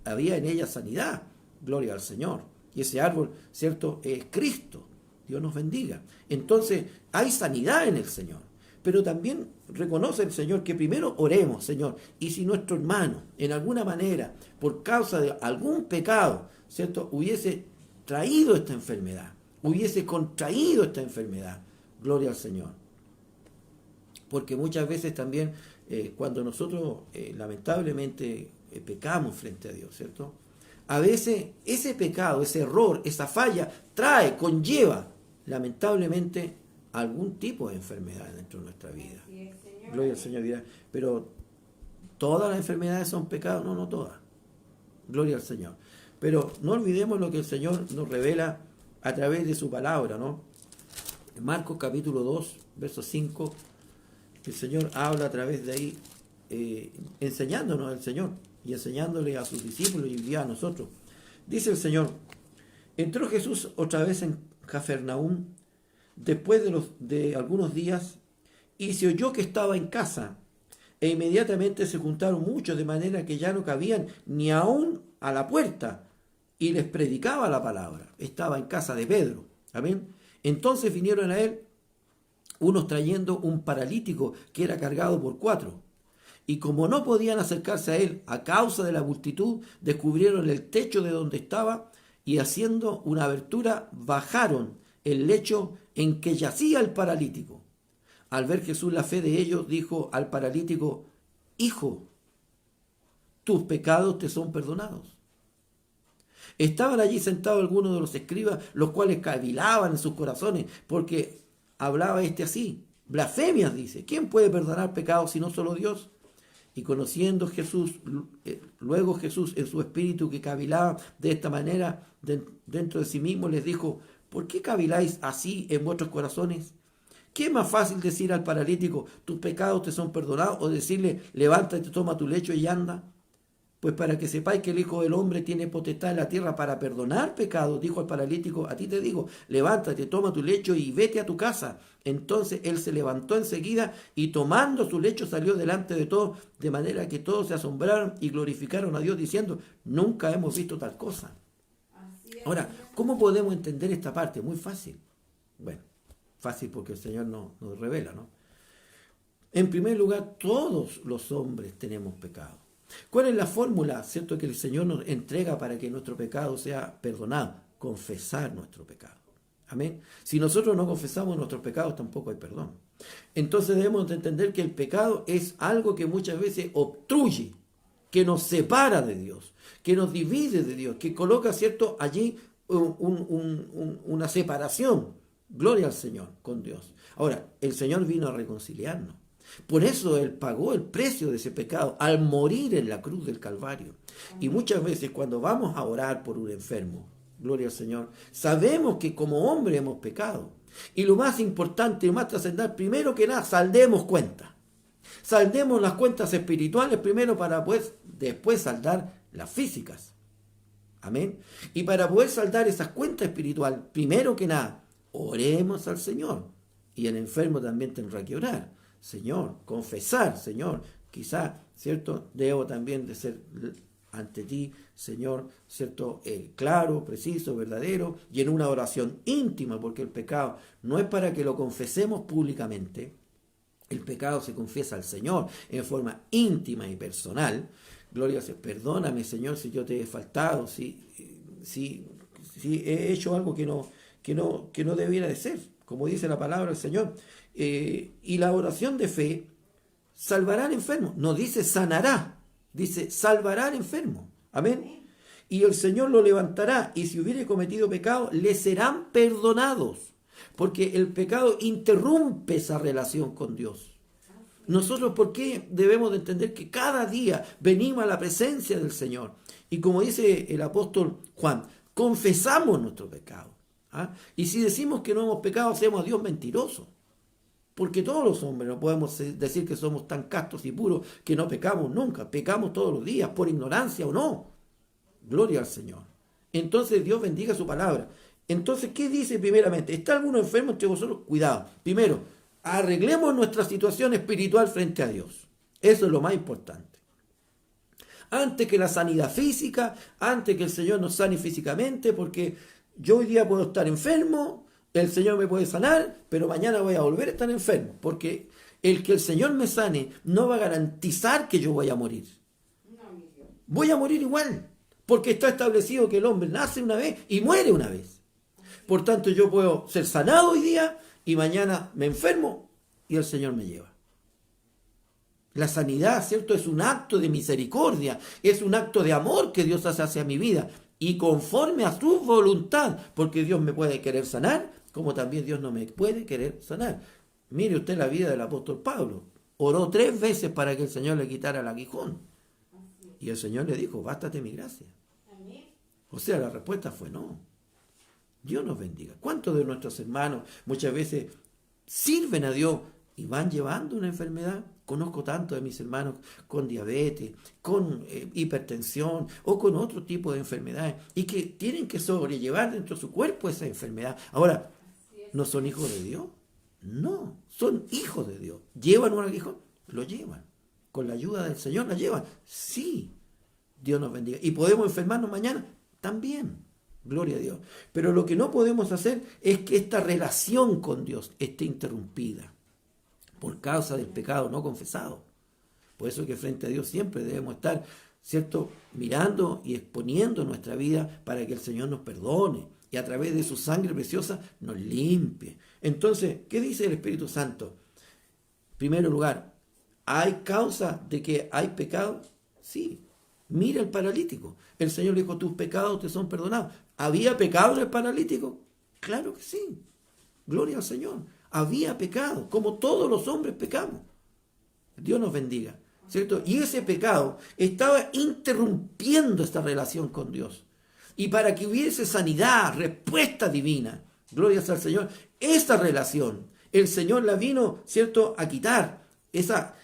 había en ella sanidad. Gloria al Señor. Y ese árbol, ¿cierto?, es Cristo. Dios nos bendiga. Entonces, hay sanidad en el Señor. Pero también reconoce el Señor que primero oremos, Señor. Y si nuestro hermano, en alguna manera, por causa de algún pecado, ¿cierto?, hubiese traído esta enfermedad, hubiese contraído esta enfermedad, gloria al Señor. Porque muchas veces también, cuando nosotros lamentablemente pecamos frente a Dios, ¿cierto?, a veces ese pecado, ese error, esa falla, conlleva, lamentablemente, algún tipo de enfermedad dentro de nuestra vida. Gloria al Señor. Dirá, pero ¿todas las enfermedades son pecados? No, no todas. Gloria al Señor. Pero no olvidemos lo que el Señor nos revela a través de su palabra, ¿no? En Marcos capítulo 2, verso 5, el Señor habla a través de ahí, enseñándonos el Señor y enseñándole a sus discípulos y envía a nosotros. Dice el Señor, entró Jesús otra vez en Cafarnaúm después de algunos días y se oyó que estaba en casa e inmediatamente se juntaron muchos de manera que ya no cabían ni aún a la puerta y les predicaba la palabra. Estaba en casa de Pedro. Amén. Entonces vinieron a él unos trayendo un paralítico que era cargado por 4. Y como no podían acercarse a él a causa de la multitud, descubrieron el techo de donde estaba y haciendo una abertura bajaron el lecho en que yacía el paralítico. Al ver Jesús la fe de ellos, dijo al paralítico, hijo, tus pecados te son perdonados. Estaban allí sentados algunos de los escribas, los cuales cavilaban en sus corazones, porque hablaba así. Blasfemias, dice. ¿Quién puede perdonar pecados si no solo Dios? Y conociendo Jesús, luego Jesús en su espíritu que cavilaba de esta manera dentro de sí mismo, les dijo: ¿por qué caviláis así en vuestros corazones? ¿Qué es más fácil decir al paralítico: tus pecados te son perdonados, o decirle: levántate, toma tu lecho y anda? Pues para que sepáis que el Hijo del Hombre tiene potestad en la tierra para perdonar pecados, dijo al paralítico: a ti te digo, levántate, toma tu lecho y vete a tu casa. Entonces él se levantó enseguida y tomando su lecho salió delante de todos, de manera que todos se asombraron y glorificaron a Dios diciendo: nunca hemos visto tal cosa. Ahora, ¿cómo podemos entender esta parte? Muy fácil. Bueno, fácil porque el Señor nos revela, ¿no? En primer lugar, todos los hombres tenemos pecado. ¿Cuál es la fórmula, cierto, que el Señor nos entrega para que nuestro pecado sea perdonado? Confesar nuestro pecado. Amén. Si nosotros no confesamos nuestros pecados, tampoco hay perdón. Entonces debemos de entender que el pecado es algo que muchas veces obstruye, que nos separa de Dios, que nos divide de Dios, que coloca, cierto, allí una separación. Gloria al Señor con Dios. Ahora, el Señor vino a reconciliarnos. Por eso Él pagó el precio de ese pecado al morir en la cruz del Calvario. Y muchas veces cuando vamos a orar por un enfermo, gloria al Señor, sabemos que como hombre hemos pecado. Y lo más importante y más trascendental, primero que nada, saldemos cuentas. Saldemos las cuentas espirituales primero para después saldar las físicas. Amén. Y para poder saldar esas cuentas espirituales, primero que nada, oremos al Señor. Y el enfermo también tendrá que orar. Señor, confesar, Señor, quizá, ¿cierto? Debo también de ser ante ti, Señor, ¿cierto? Claro, preciso, verdadero, y en una oración íntima, porque el pecado no es para que lo confesemos públicamente. El pecado se confiesa al Señor en forma íntima y personal. Gloria a Dios. Perdóname, Señor, si yo te he faltado, si he hecho algo que no debiera de ser, como dice la palabra del Señor. Y la oración de fe salvará al enfermo. No dice sanará, dice salvará al enfermo. Amén. Y el Señor lo levantará, y si hubiere cometido pecado, le serán perdonados. Porque el pecado interrumpe esa relación con Dios. Nosotros, ¿por qué debemos de entender que cada día venimos a la presencia del Señor? Y como dice el apóstol Juan, confesamos nuestro pecado. ¿Ah? Y si decimos que no hemos pecado, hacemos a Dios mentiroso. Porque todos los hombres no podemos decir que somos tan castos y puros que no pecamos nunca. Pecamos todos los días, por ignorancia o no. Gloria al Señor. Entonces Dios bendiga su palabra. Entonces, ¿qué dice primeramente? ¿Está alguno enfermo entre vosotros? Cuidado. Primero, arreglemos nuestra situación espiritual frente a Dios. Eso es lo más importante. Antes que la sanidad física, antes que el Señor nos sane físicamente, porque yo hoy día puedo estar enfermo, el Señor me puede sanar, pero mañana voy a volver a estar enfermo, porque el que el Señor me sane no va a garantizar que yo voy a morir. Voy a morir igual, porque está establecido que el hombre nace una vez y muere una vez. Por tanto, yo puedo ser sanado hoy día y mañana me enfermo y el Señor me lleva. La sanidad, ¿cierto? Es un acto de misericordia, es un acto de amor que Dios hace hacia mi vida y conforme a su voluntad, porque Dios me puede querer sanar, como también Dios no me puede querer sanar. Mire usted la vida del apóstol Pablo. Oró 3 veces para que el Señor le quitara el aguijón. Y el Señor le dijo: bástate mi gracia. O sea, la respuesta fue no. Dios nos bendiga. ¿Cuántos de nuestros hermanos muchas veces sirven a Dios y van llevando una enfermedad? Conozco tanto de mis hermanos con diabetes, con hipertensión o con otro tipo de enfermedades y que tienen que sobrellevar dentro de su cuerpo esa enfermedad. Ahora, ¿no son hijos de Dios? No, son hijos de Dios. ¿Llevan un aguijón? Lo llevan. ¿Con la ayuda del Señor la llevan? Sí. Dios nos bendiga. ¿Y podemos enfermarnos mañana? También. Gloria a Dios. Pero lo que no podemos hacer es que esta relación con Dios esté interrumpida por causa del pecado no confesado. Por eso que frente a Dios siempre debemos estar, ¿cierto?, mirando y exponiendo nuestra vida para que el Señor nos perdone y a través de su sangre preciosa nos limpie. Entonces, ¿qué dice el Espíritu Santo? En primer lugar, ¿hay causa de que hay pecado? Sí. Mira el paralítico. El Señor le dijo: tus pecados te son perdonados. ¿Había pecado en el paralítico? Claro que sí. Gloria al Señor. había pecado, como todos los hombres pecamos. Dios nos bendiga, ¿cierto? Y ese pecado estaba interrumpiendo esta relación con Dios. Y para que hubiese sanidad, respuesta divina, gloria al Señor, esta relación, el Señor la vino, ¿cierto?, a quitar. Esa,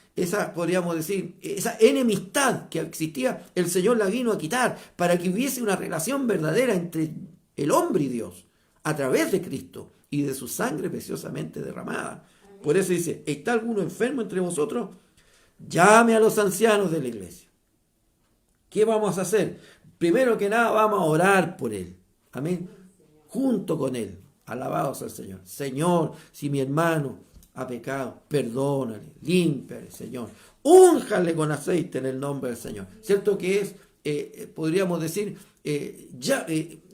podríamos decir, esa enemistad que existía, el Señor la vino a quitar para que hubiese una relación verdadera entre el hombre y Dios, a través de Cristo y de su sangre preciosamente derramada. Por eso dice, ¿está alguno enfermo entre vosotros? Llame a los ancianos de la iglesia. ¿Qué vamos a hacer? Primero que nada vamos a orar por él. Amén. Junto con él. Alabados al Señor. Señor, si mi hermano ha pecado, perdónale, límpiale, Señor. Únjale con aceite en el nombre del Señor. ¿Cierto que es? Podríamos decir,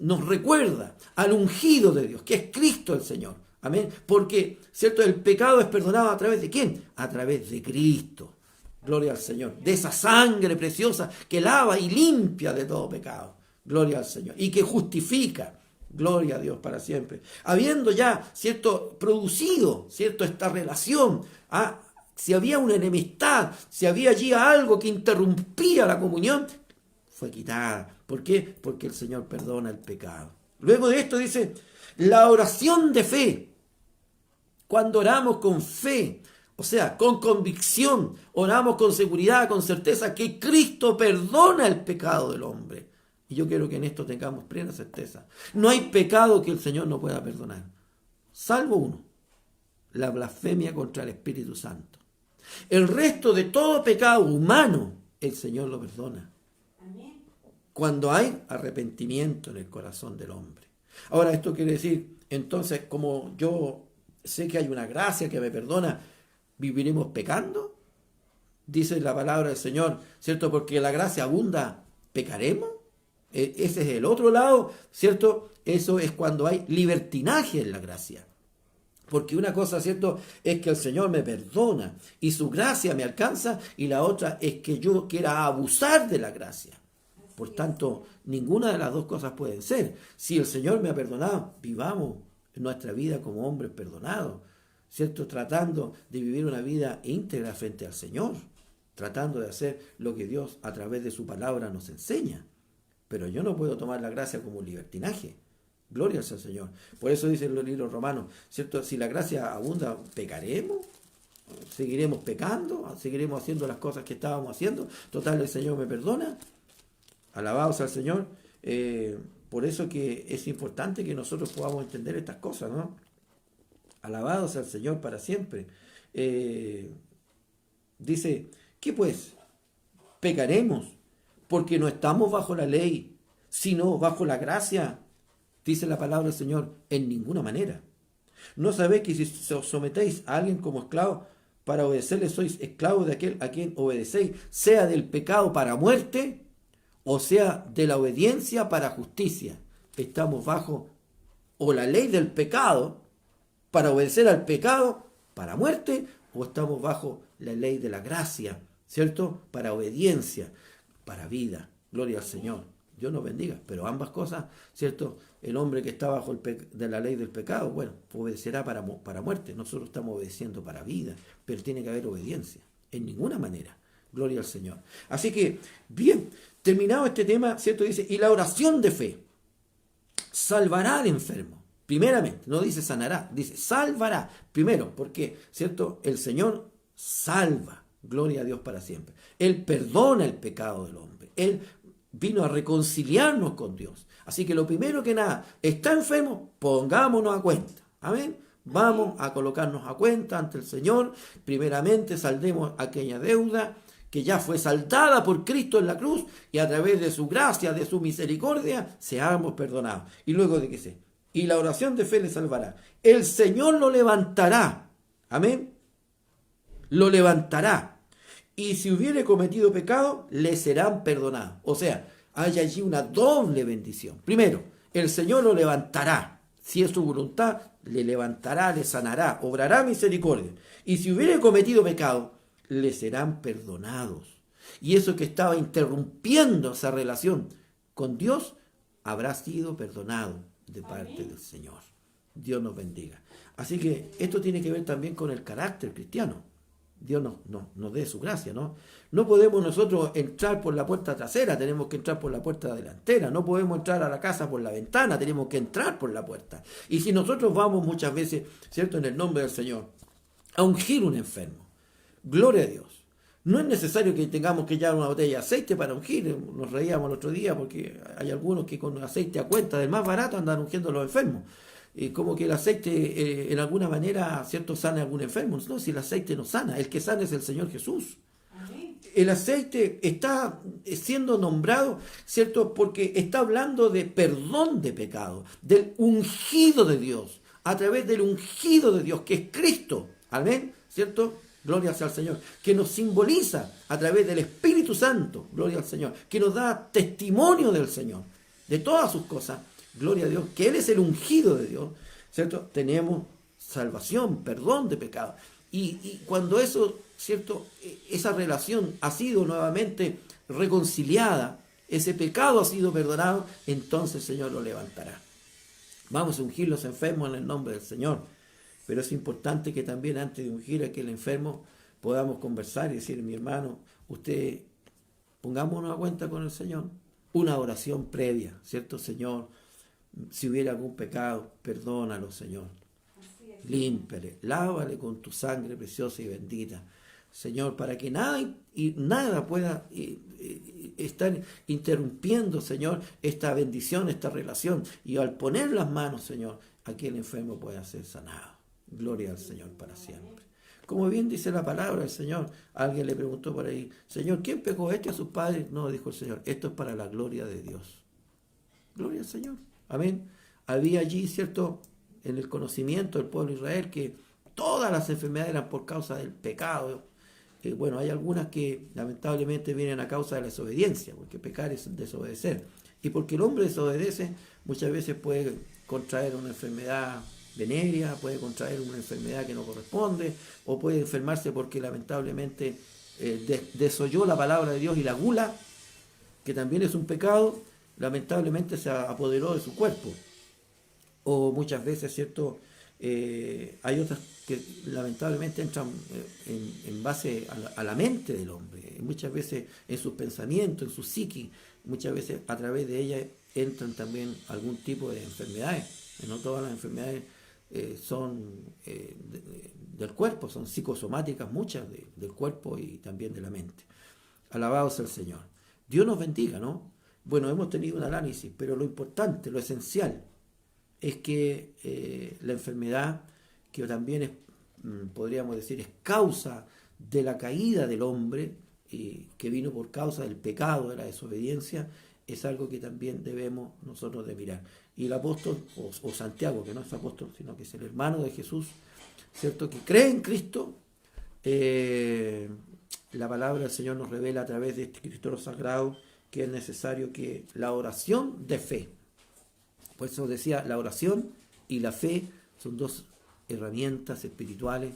nos recuerda al ungido de Dios, que es Cristo el Señor. Amén. Porque, ¿cierto? El pecado es perdonado a través de ¿quién? A través de Cristo. Gloria al Señor. De esa sangre preciosa que lava y limpia de todo pecado. Gloria al Señor. Y que justifica. Gloria a Dios para siempre. Habiendo ya, ¿cierto?, producido, ¿cierto?, esta relación. Si había una enemistad, si había allí algo que interrumpía la comunión, fue quitada. ¿Por qué? Porque el Señor perdona el pecado. Luego de esto dice, la oración de fe. Cuando oramos con fe, o sea, con convicción, oramos con seguridad, con certeza que Cristo perdona el pecado del hombre. Y yo quiero que en esto tengamos plena certeza. No hay pecado que el Señor no pueda perdonar, salvo uno, la blasfemia contra el Espíritu Santo. El resto de todo pecado humano, el Señor lo perdona. Amén. Cuando hay arrepentimiento en el corazón del hombre. Ahora, esto quiere decir, entonces, como yo sé que hay una gracia que me perdona, ¿viviremos pecando? Dice la palabra del Señor, ¿cierto? Porque la gracia abunda, ¿pecaremos? Ese es el otro lado, ¿cierto? Eso es cuando hay libertinaje en la gracia. Porque una cosa, ¿cierto?, es que el Señor me perdona y su gracia me alcanza, y la otra es que yo quiera abusar de la gracia. Por tanto, ninguna de las dos cosas pueden ser. Si el Señor me ha perdonado, vivamos nuestra vida como hombres perdonados, ¿cierto? Tratando de vivir una vida íntegra frente al Señor, tratando de hacer lo que Dios a través de su palabra nos enseña. Pero yo no puedo tomar la gracia como un libertinaje. Gloria al Señor. Por eso dice el libro romano, ¿cierto? Si la gracia abunda, ¿pecaremos? ¿Seguiremos pecando? ¿Seguiremos haciendo las cosas que estábamos haciendo? Total, el Señor me perdona. Alabados al Señor. Por eso que es importante que nosotros podamos entender estas cosas, ¿no? Alabados al Señor para siempre. Dice, ¿qué pues? ¿Pecaremos? Porque no estamos bajo la ley, sino bajo la gracia. Dice la palabra del Señor, en ninguna manera. ¿No sabéis que si os sometéis a alguien como esclavo, para obedecerle sois esclavos de aquel a quien obedecéis, sea del pecado para muerte, o sea de la obediencia para justicia? Estamos bajo o la ley del pecado, para obedecer al pecado para muerte, o estamos bajo la ley de la gracia, ¿cierto?, para obediencia, para vida. Gloria al Señor. Dios nos bendiga. Pero ambas cosas, ¿cierto? El hombre que está bajo de la ley del pecado, bueno, obedecerá para muerte. Nosotros estamos obedeciendo para vida, pero tiene que haber obediencia. En ninguna manera. Gloria al Señor. Así que, bien, terminado este tema, ¿cierto? Dice, y la oración de fe salvará al enfermo. Primeramente, no dice sanará, dice salvará. Primero, porque, ¿cierto? El Señor salva. Gloria a Dios para siempre. Él perdona el pecado del hombre. Él vino a reconciliarnos con Dios. Así que lo primero que nada, está enfermo, pongámonos a cuenta. Amén. Vamos a colocarnos a cuenta ante el Señor. Primeramente saldemos aquella deuda que ya fue saldada por Cristo en la cruz, y a través de su gracia, de su misericordia, seamos perdonados. Y luego de que se, y la oración de fe le salvará. El Señor lo levantará. Amén. Lo levantará. Y si hubiere cometido pecado, le serán perdonados. O sea, hay allí una doble bendición. Primero, el Señor lo levantará. Si es su voluntad, le levantará, le sanará, obrará misericordia. Y si hubiere cometido pecado, le serán perdonados. Y eso que estaba interrumpiendo esa relación con Dios, habrá sido perdonado de parte del Señor. Dios nos bendiga. Así que esto tiene que ver también con el carácter cristiano. Dios nos dé su gracia, ¿no? No podemos nosotros entrar por la puerta trasera, tenemos que entrar por la puerta delantera. No podemos entrar a la casa por la ventana, tenemos que entrar por la puerta. Y si nosotros vamos muchas veces, ¿cierto?, en el nombre del Señor, a ungir un enfermo, gloria a Dios. No es necesario que tengamos que llevar una botella de aceite para ungir. Nos reíamos el otro día porque hay algunos que con aceite a cuenta del más barato andan ungiendo a los enfermos. Como que el aceite en alguna manera, ¿cierto?, sana a algún enfermo. No, si el aceite no sana, el que sana es el Señor Jesús. Amén. El aceite está siendo nombrado, ¿cierto?, porque está hablando de perdón de pecado, del ungido de Dios, a través del ungido de Dios, que es Cristo. Amén, ¿cierto? Gloria sea al Señor, que nos simboliza a través del Espíritu Santo, gloria al Señor, que nos da testimonio del Señor, de todas sus cosas. Gloria a Dios, que Él es el ungido de Dios, ¿cierto? Tenemos salvación, perdón de pecado. Y cuando eso, ¿cierto?, esa relación ha sido nuevamente reconciliada, ese pecado ha sido perdonado, entonces el Señor lo levantará. Vamos a ungir los enfermos en el nombre del Señor. Pero es importante que también antes de ungir a aquel enfermo podamos conversar y decir, mi hermano, usted, pongámonos a cuenta con el Señor. Una oración previa, ¿cierto? Señor, si hubiera algún pecado, perdónalo, Señor. Límpele, lávale con tu sangre preciosa y bendita, Señor, para que nada pueda estar interrumpiendo, Señor, esta bendición, esta relación. Y al poner las manos, Señor, aquel enfermo pueda ser sanado. Gloria al Señor para siempre. Como bien dice la palabra del Señor, alguien le preguntó por ahí, Señor, ¿quién pecó a sus padres? No, dijo el Señor, esto es para la gloria de Dios. Gloria al Señor. Amén. Había allí, ¿cierto?, en el conocimiento del pueblo de Israel que todas las enfermedades eran por causa del pecado. Bueno, hay algunas que lamentablemente vienen a causa de la desobediencia, porque pecar es desobedecer. Y porque el hombre desobedece, muchas veces puede contraer una enfermedad venérea, puede contraer una enfermedad que no corresponde, o puede enfermarse porque lamentablemente desoyó la palabra de Dios, y la gula, que también es un pecado, lamentablemente se apoderó de su cuerpo. O muchas veces, ¿cierto?, hay otras que lamentablemente entran en base a la mente del hombre, muchas veces en sus pensamientos, en su psiqui, muchas veces a través de ella entran también algún tipo de enfermedades. No todas las enfermedades son del cuerpo, son psicosomáticas, muchas del cuerpo y también de la mente. Alabado sea el Señor. Dios nos bendiga, ¿no? Bueno, hemos tenido un análisis, pero lo importante, lo esencial, es que la enfermedad, que también es, podríamos decir, es causa de la caída del hombre, que vino por causa del pecado, de la desobediencia, es algo que también debemos nosotros de mirar. Y el apóstol, o Santiago, que no es apóstol, sino que es el hermano de Jesús, ¿cierto?, que cree en Cristo, la palabra del Señor nos revela a través de este escritor sagrado que es necesario que la oración de fe, por eso decía, la oración y la fe son dos herramientas espirituales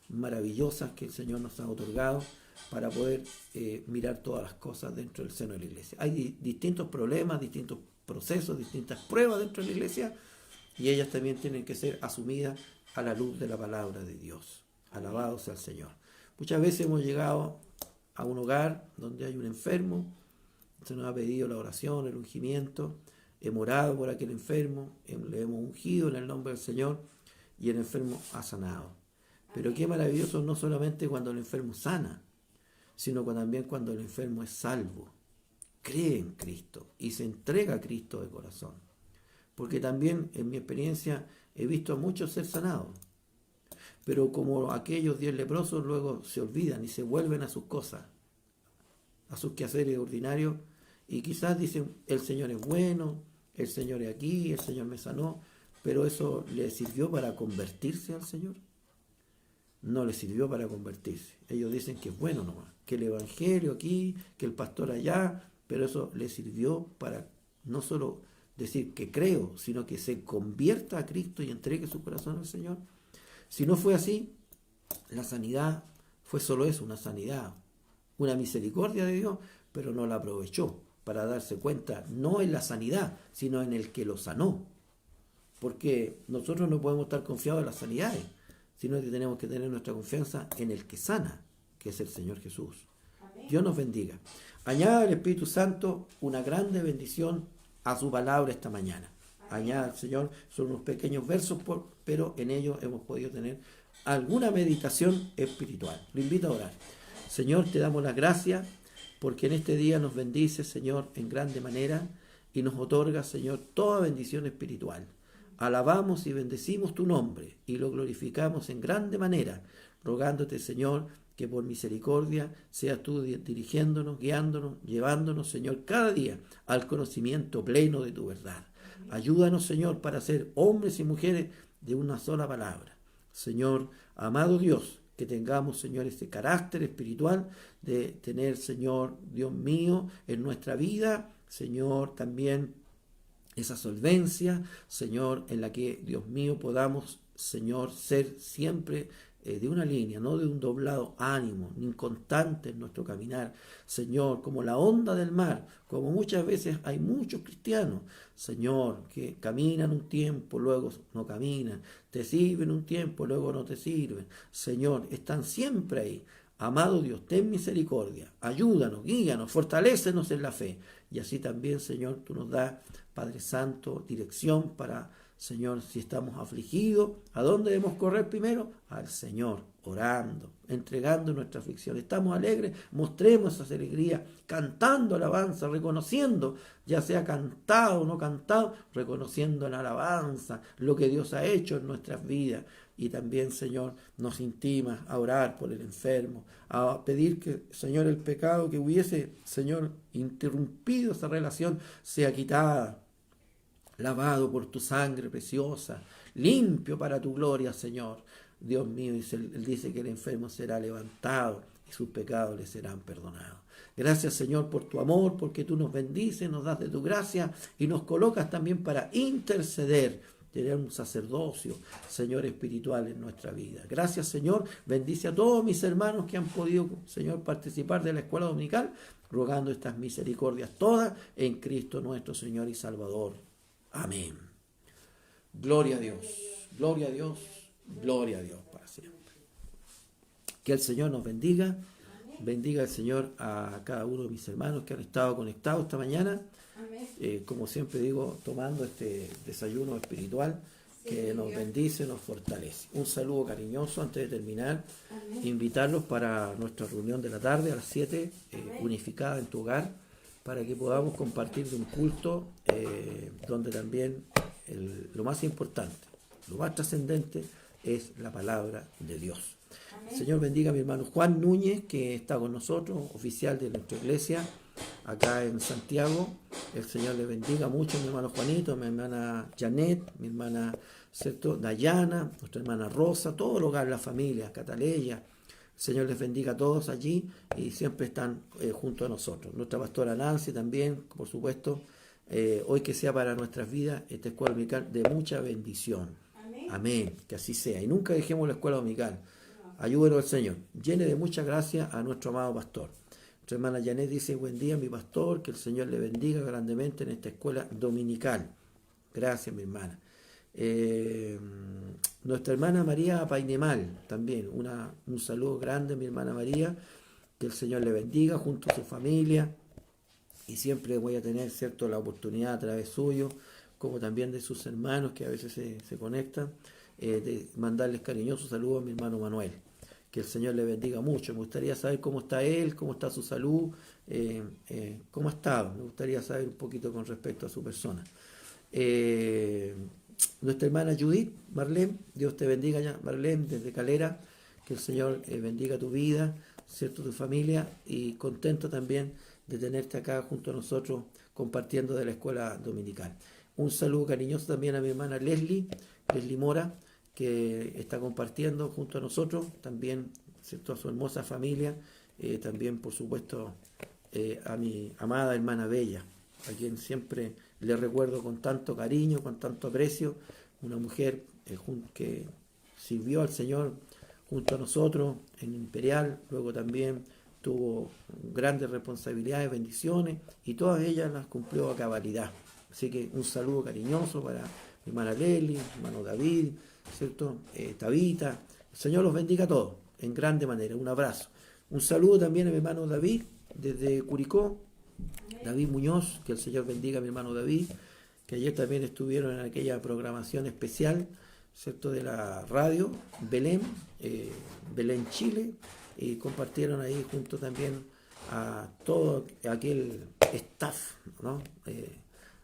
maravillosas que el Señor nos ha otorgado para poder mirar todas las cosas dentro del seno de la iglesia. Hay distintos problemas, distintos procesos, distintas pruebas dentro de la iglesia, y ellas también tienen que ser asumidas a la luz de la palabra de Dios. Alabado sea el Señor. Muchas veces hemos llegado a un hogar donde hay un enfermo, se nos ha pedido la oración, el ungimiento, hemos orado por aquel enfermo, le hemos ungido en el nombre del Señor y el enfermo ha sanado. Pero qué maravilloso no solamente cuando el enfermo sana, sino también cuando el enfermo es salvo, cree en Cristo y se entrega a Cristo de corazón. Porque también en mi experiencia he visto a muchos ser sanados, pero como aquellos 10 leprosos luego se olvidan y se vuelven a sus cosas, a sus quehaceres ordinarios, y quizás dicen, el Señor es bueno, el Señor es aquí, el Señor me sanó, pero ¿eso le sirvió para convertirse al Señor? No le sirvió para convertirse. Ellos dicen que es bueno nomás, que el evangelio aquí, que el pastor allá, pero eso le sirvió para no solo decir que creo, sino que se convierta a Cristo y entregue su corazón al Señor. Si no fue así, la sanidad fue solo eso, una sanidad, una misericordia de Dios, pero no la aprovechó para darse cuenta, no en la sanidad, sino en el que lo sanó. porque nosotros no podemos estar confiados en las sanidades, sino que tenemos que tener nuestra confianza en el que sana, que es el Señor Jesús. Amén. Dios nos bendiga. Añada al Espíritu Santo una grande bendición a su palabra esta mañana. Añada al Señor, son unos pequeños versos, pero en ellos hemos podido tener alguna meditación espiritual. Lo invito a orar. Señor, te damos las gracias porque en este día nos bendices, Señor, en grande manera y nos otorga, Señor, toda bendición espiritual. Alabamos y bendecimos tu nombre y lo glorificamos en grande manera, rogándote, Señor, que por misericordia seas tú dirigiéndonos, guiándonos, llevándonos, Señor, cada día al conocimiento pleno de tu verdad. Ayúdanos, Señor, para ser hombres y mujeres de una sola palabra. Señor, amado Dios, que tengamos, Señor, ese carácter espiritual de tener, Señor, Dios mío, en nuestra vida, Señor, también esa solvencia, Señor, en la que, Dios mío, podamos, Señor, ser siempre de una línea, no de un doblado ánimo, ni inconstante en nuestro caminar, Señor, como la onda del mar, como muchas veces hay muchos cristianos, Señor, que caminan un tiempo, luego no caminan, te sirven un tiempo, luego no te sirven, Señor, están siempre ahí. Amado Dios, ten misericordia, ayúdanos, guíanos, fortalécenos en la fe. Y así también, Señor, tú nos das, Padre Santo, dirección para, Señor, si estamos afligidos, ¿a dónde debemos correr primero? Al Señor, orando, entregando nuestra aflicción. Estamos alegres, mostremos esa alegría, cantando alabanza, reconociendo, ya sea cantado o no cantado, reconociendo en alabanza lo que Dios ha hecho en nuestras vidas. Y también, Señor, nos intima a orar por el enfermo, a pedir que, Señor, el pecado que hubiese, Señor, interrumpido esa relación sea quitada, lavado por tu sangre preciosa, limpio para tu gloria, Señor. Dios mío, Él dice que el enfermo será levantado y sus pecados le serán perdonados. Gracias, Señor, por tu amor, porque tú nos bendices, nos das de tu gracia y nos colocas también para interceder, tener un sacerdocio, Señor, espiritual en nuestra vida. Gracias, Señor. Bendice a todos mis hermanos que han podido, Señor, participar de la escuela dominical, rogando estas misericordias todas en Cristo nuestro Señor y Salvador. Amén. Gloria a Dios, gloria a Dios, gloria a Dios para siempre. Que el Señor nos bendiga. Bendiga el Señor a cada uno de mis hermanos que han estado conectados esta mañana. Como siempre digo, tomando este desayuno espiritual que nos bendice, nos fortalece. Un saludo cariñoso antes de terminar. Invitarlos para nuestra reunión de la tarde a las 7, unificada en tu hogar, para que podamos compartir de un culto donde también lo más importante, lo más trascendente es la palabra de Dios. El Señor bendiga a mi hermano Juan Núñez, que está con nosotros, oficial de nuestra iglesia acá en Santiago. El Señor le bendiga mucho a mi hermano Juanito, a mi hermana Janet, mi hermana, ¿cierto?, Dayana, nuestra hermana Rosa, todo el hogar, la familia, Cataleya. El Señor les bendiga a todos allí y siempre están junto a nosotros. Nuestra pastora Nancy también, por supuesto, hoy que sea para nuestras vidas esta escuela dominical de mucha bendición. Amén, que así sea. Y nunca dejemos la escuela dominical. Ayúdenos el Señor. Llene de mucha gracia a nuestro amado pastor. Nuestra hermana Janet dice: buen día, mi pastor, que el Señor le bendiga grandemente en esta escuela dominical. Gracias, mi hermana. Nuestra hermana María Painemal, también un saludo grande, mi hermana María, que el Señor le bendiga junto a su familia, y siempre voy a tener, ¿cierto?, la oportunidad a través suyo, como también de sus hermanos que a veces se conectan, de mandarles cariñosos saludos a mi hermano Manuel. Que el Señor le bendiga mucho. Me gustaría saber cómo está él, cómo está su salud, cómo ha estado. Me gustaría saber un poquito con respecto a su persona. Nuestra hermana Judith Marlene, Dios te bendiga ya, Marlene, desde Calera. Que el Señor bendiga tu vida, ¿cierto?, tu familia, y contento también de tenerte acá junto a nosotros compartiendo de la escuela dominical. Un saludo cariñoso también a mi hermana Leslie Mora, que está compartiendo junto a nosotros, también, ¿cierto?, a su hermosa familia, también, por supuesto, a mi amada hermana Bella, a quien siempre le recuerdo con tanto cariño, con tanto aprecio, una mujer que sirvió al Señor junto a nosotros en Imperial, luego también tuvo grandes responsabilidades, bendiciones, y todas ellas las cumplió a cabalidad. Así que un saludo cariñoso para mi hermana Leli, mi hermano David, ¿cierto? Tabita. El Señor los bendiga a todos, en grande manera. Un abrazo. Un saludo también a mi hermano David, desde Curicó, David Muñoz, que el Señor bendiga a mi hermano David, que ayer también estuvieron en aquella programación especial, ¿cierto?, de la radio Belén, Belén Chile, y compartieron ahí junto también a todo aquel staff, ¿no?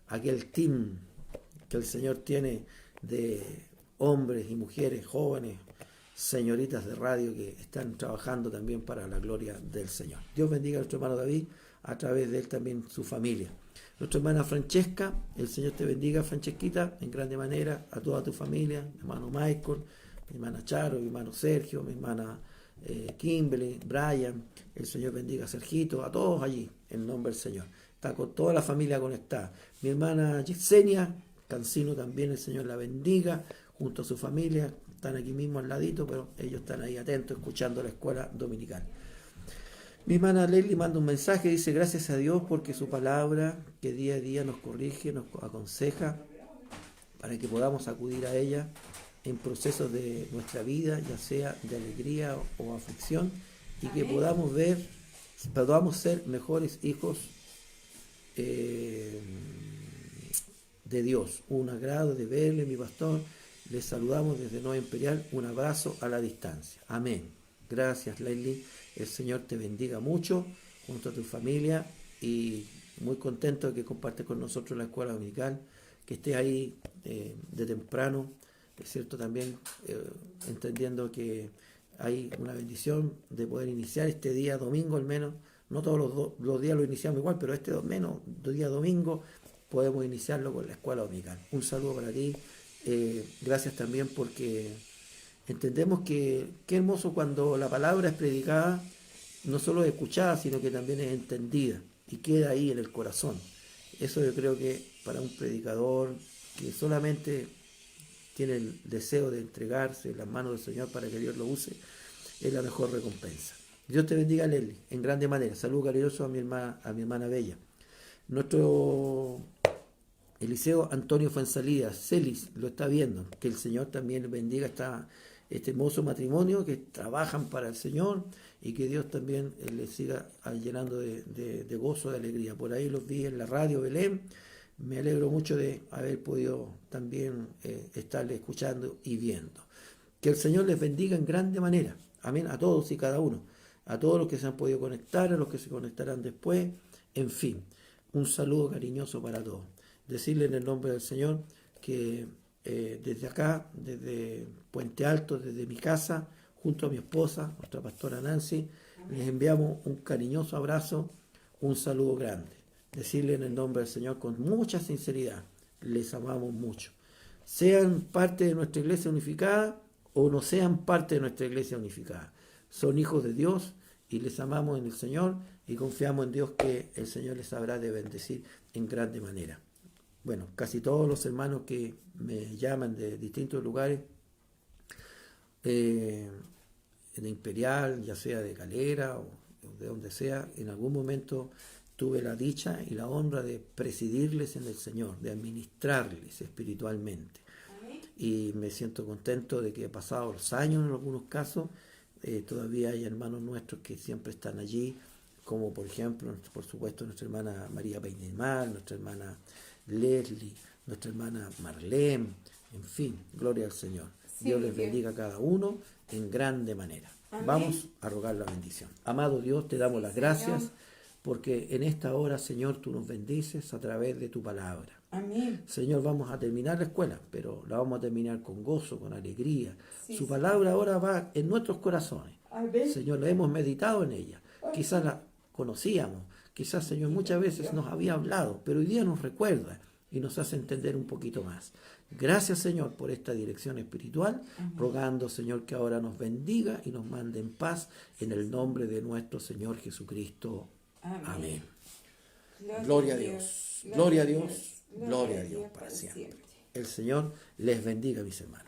Aquel team que el Señor tiene de hombres y mujeres jóvenes, señoritas de radio que están trabajando también para la gloria del Señor. Dios bendiga a nuestro hermano David, a través de él también su familia. Nuestra hermana Francesca, el Señor te bendiga, Francesquita, en grande manera, a toda tu familia, mi hermano Michael, mi hermana Charo, mi hermano Sergio, mi hermana Kimberly, Brian, el Señor bendiga a Sergito, a todos allí, en nombre del Señor. Está con toda la familia conectada. Mi hermana Yesenia Cancino también, el Señor la bendiga, junto a su familia, están aquí mismo al ladito, pero ellos están ahí atentos, escuchando la escuela dominical. Mi hermana Leslie manda un mensaje, dice: gracias a Dios porque su palabra que día a día nos corrige, nos aconseja, para que podamos acudir a ella en procesos de nuestra vida, ya sea de alegría o aflicción, y que podamos ser mejores hijos de Dios. Un agrado de verle, mi pastor. Les saludamos desde Nueva Imperial. Un abrazo a la distancia. Amén. Gracias, Leslie. El Señor te bendiga mucho junto a tu familia, y muy contento de que compartes con nosotros la escuela dominical, que estés ahí de temprano, es cierto, también entendiendo que hay una bendición de poder iniciar este día domingo, al menos. No todos los días lo iniciamos igual, pero este menos día domingo podemos iniciarlo con la escuela dominical. Un saludo para ti. Gracias también porque entendemos que qué hermoso cuando la palabra es predicada, no solo es escuchada, sino que también es entendida y queda ahí en el corazón. Eso yo creo que para un predicador que solamente tiene el deseo de entregarse en las manos del Señor para que Dios lo use, es la mejor recompensa. Dios te bendiga, Leslie, en grande manera. Saludos cariñosos a mi hermana Bella. Nuestro Eliseo Antonio Fuensalida, Celis, lo está viendo. Que el Señor también bendiga este hermoso matrimonio que trabajan para el Señor, y que Dios también les siga llenando de gozo, de alegría. Por ahí los vi en la radio Belén. Me alegro mucho de haber podido también estarles escuchando y viendo. Que el Señor les bendiga en grande manera. Amén. A todos y cada uno. A todos los que se han podido conectar, a los que se conectarán después. En fin, un saludo cariñoso para todos. Decirle en el nombre del Señor que desde acá, desde Puente Alto, desde mi casa, junto a mi esposa, nuestra pastora Nancy, les enviamos un cariñoso abrazo, un saludo grande. Decirle en el nombre del Señor con mucha sinceridad: les amamos mucho. Sean parte de nuestra iglesia unificada o no sean parte de nuestra iglesia unificada, son hijos de Dios y les amamos en el Señor, y confiamos en Dios que el Señor les habrá de bendecir en grande manera. Bueno, casi todos los hermanos que me llaman de distintos lugares, de Imperial, ya sea de Calera o de donde sea, en algún momento tuve la dicha y la honra de presidirles en el Señor, de administrarles espiritualmente. Y me siento contento de que pasados los años, en algunos casos, todavía hay hermanos nuestros que siempre están allí, como por ejemplo, por supuesto, nuestra hermana María Peinemar, nuestra hermana Leslie, nuestra hermana Marlene, en fin, gloria al Señor. Sí, Dios les bendiga a cada uno en grande manera. Amén. Vamos a rogar la bendición. Amado Dios, te damos las gracias, Señor, porque en esta hora, Señor, tú nos bendices a través de tu palabra. Amén. Señor, vamos a terminar la escuela, pero la vamos a terminar con gozo, con alegría. Sí, su palabra ahora va en nuestros corazones. Amén. Señor, la hemos meditado en ella. Quizás la conocíamos, quizás, Señor, muchas veces nos había hablado, pero hoy día nos recuerda y nos hace entender un poquito más. Gracias, Señor, por esta dirección espiritual. Amén. Rogando, Señor, que ahora nos bendiga y nos mande en paz en el nombre de nuestro Señor Jesucristo. Amén. Gloria a Dios. Gloria a Dios. Gloria a Dios para siempre. El Señor les bendiga, mis hermanos.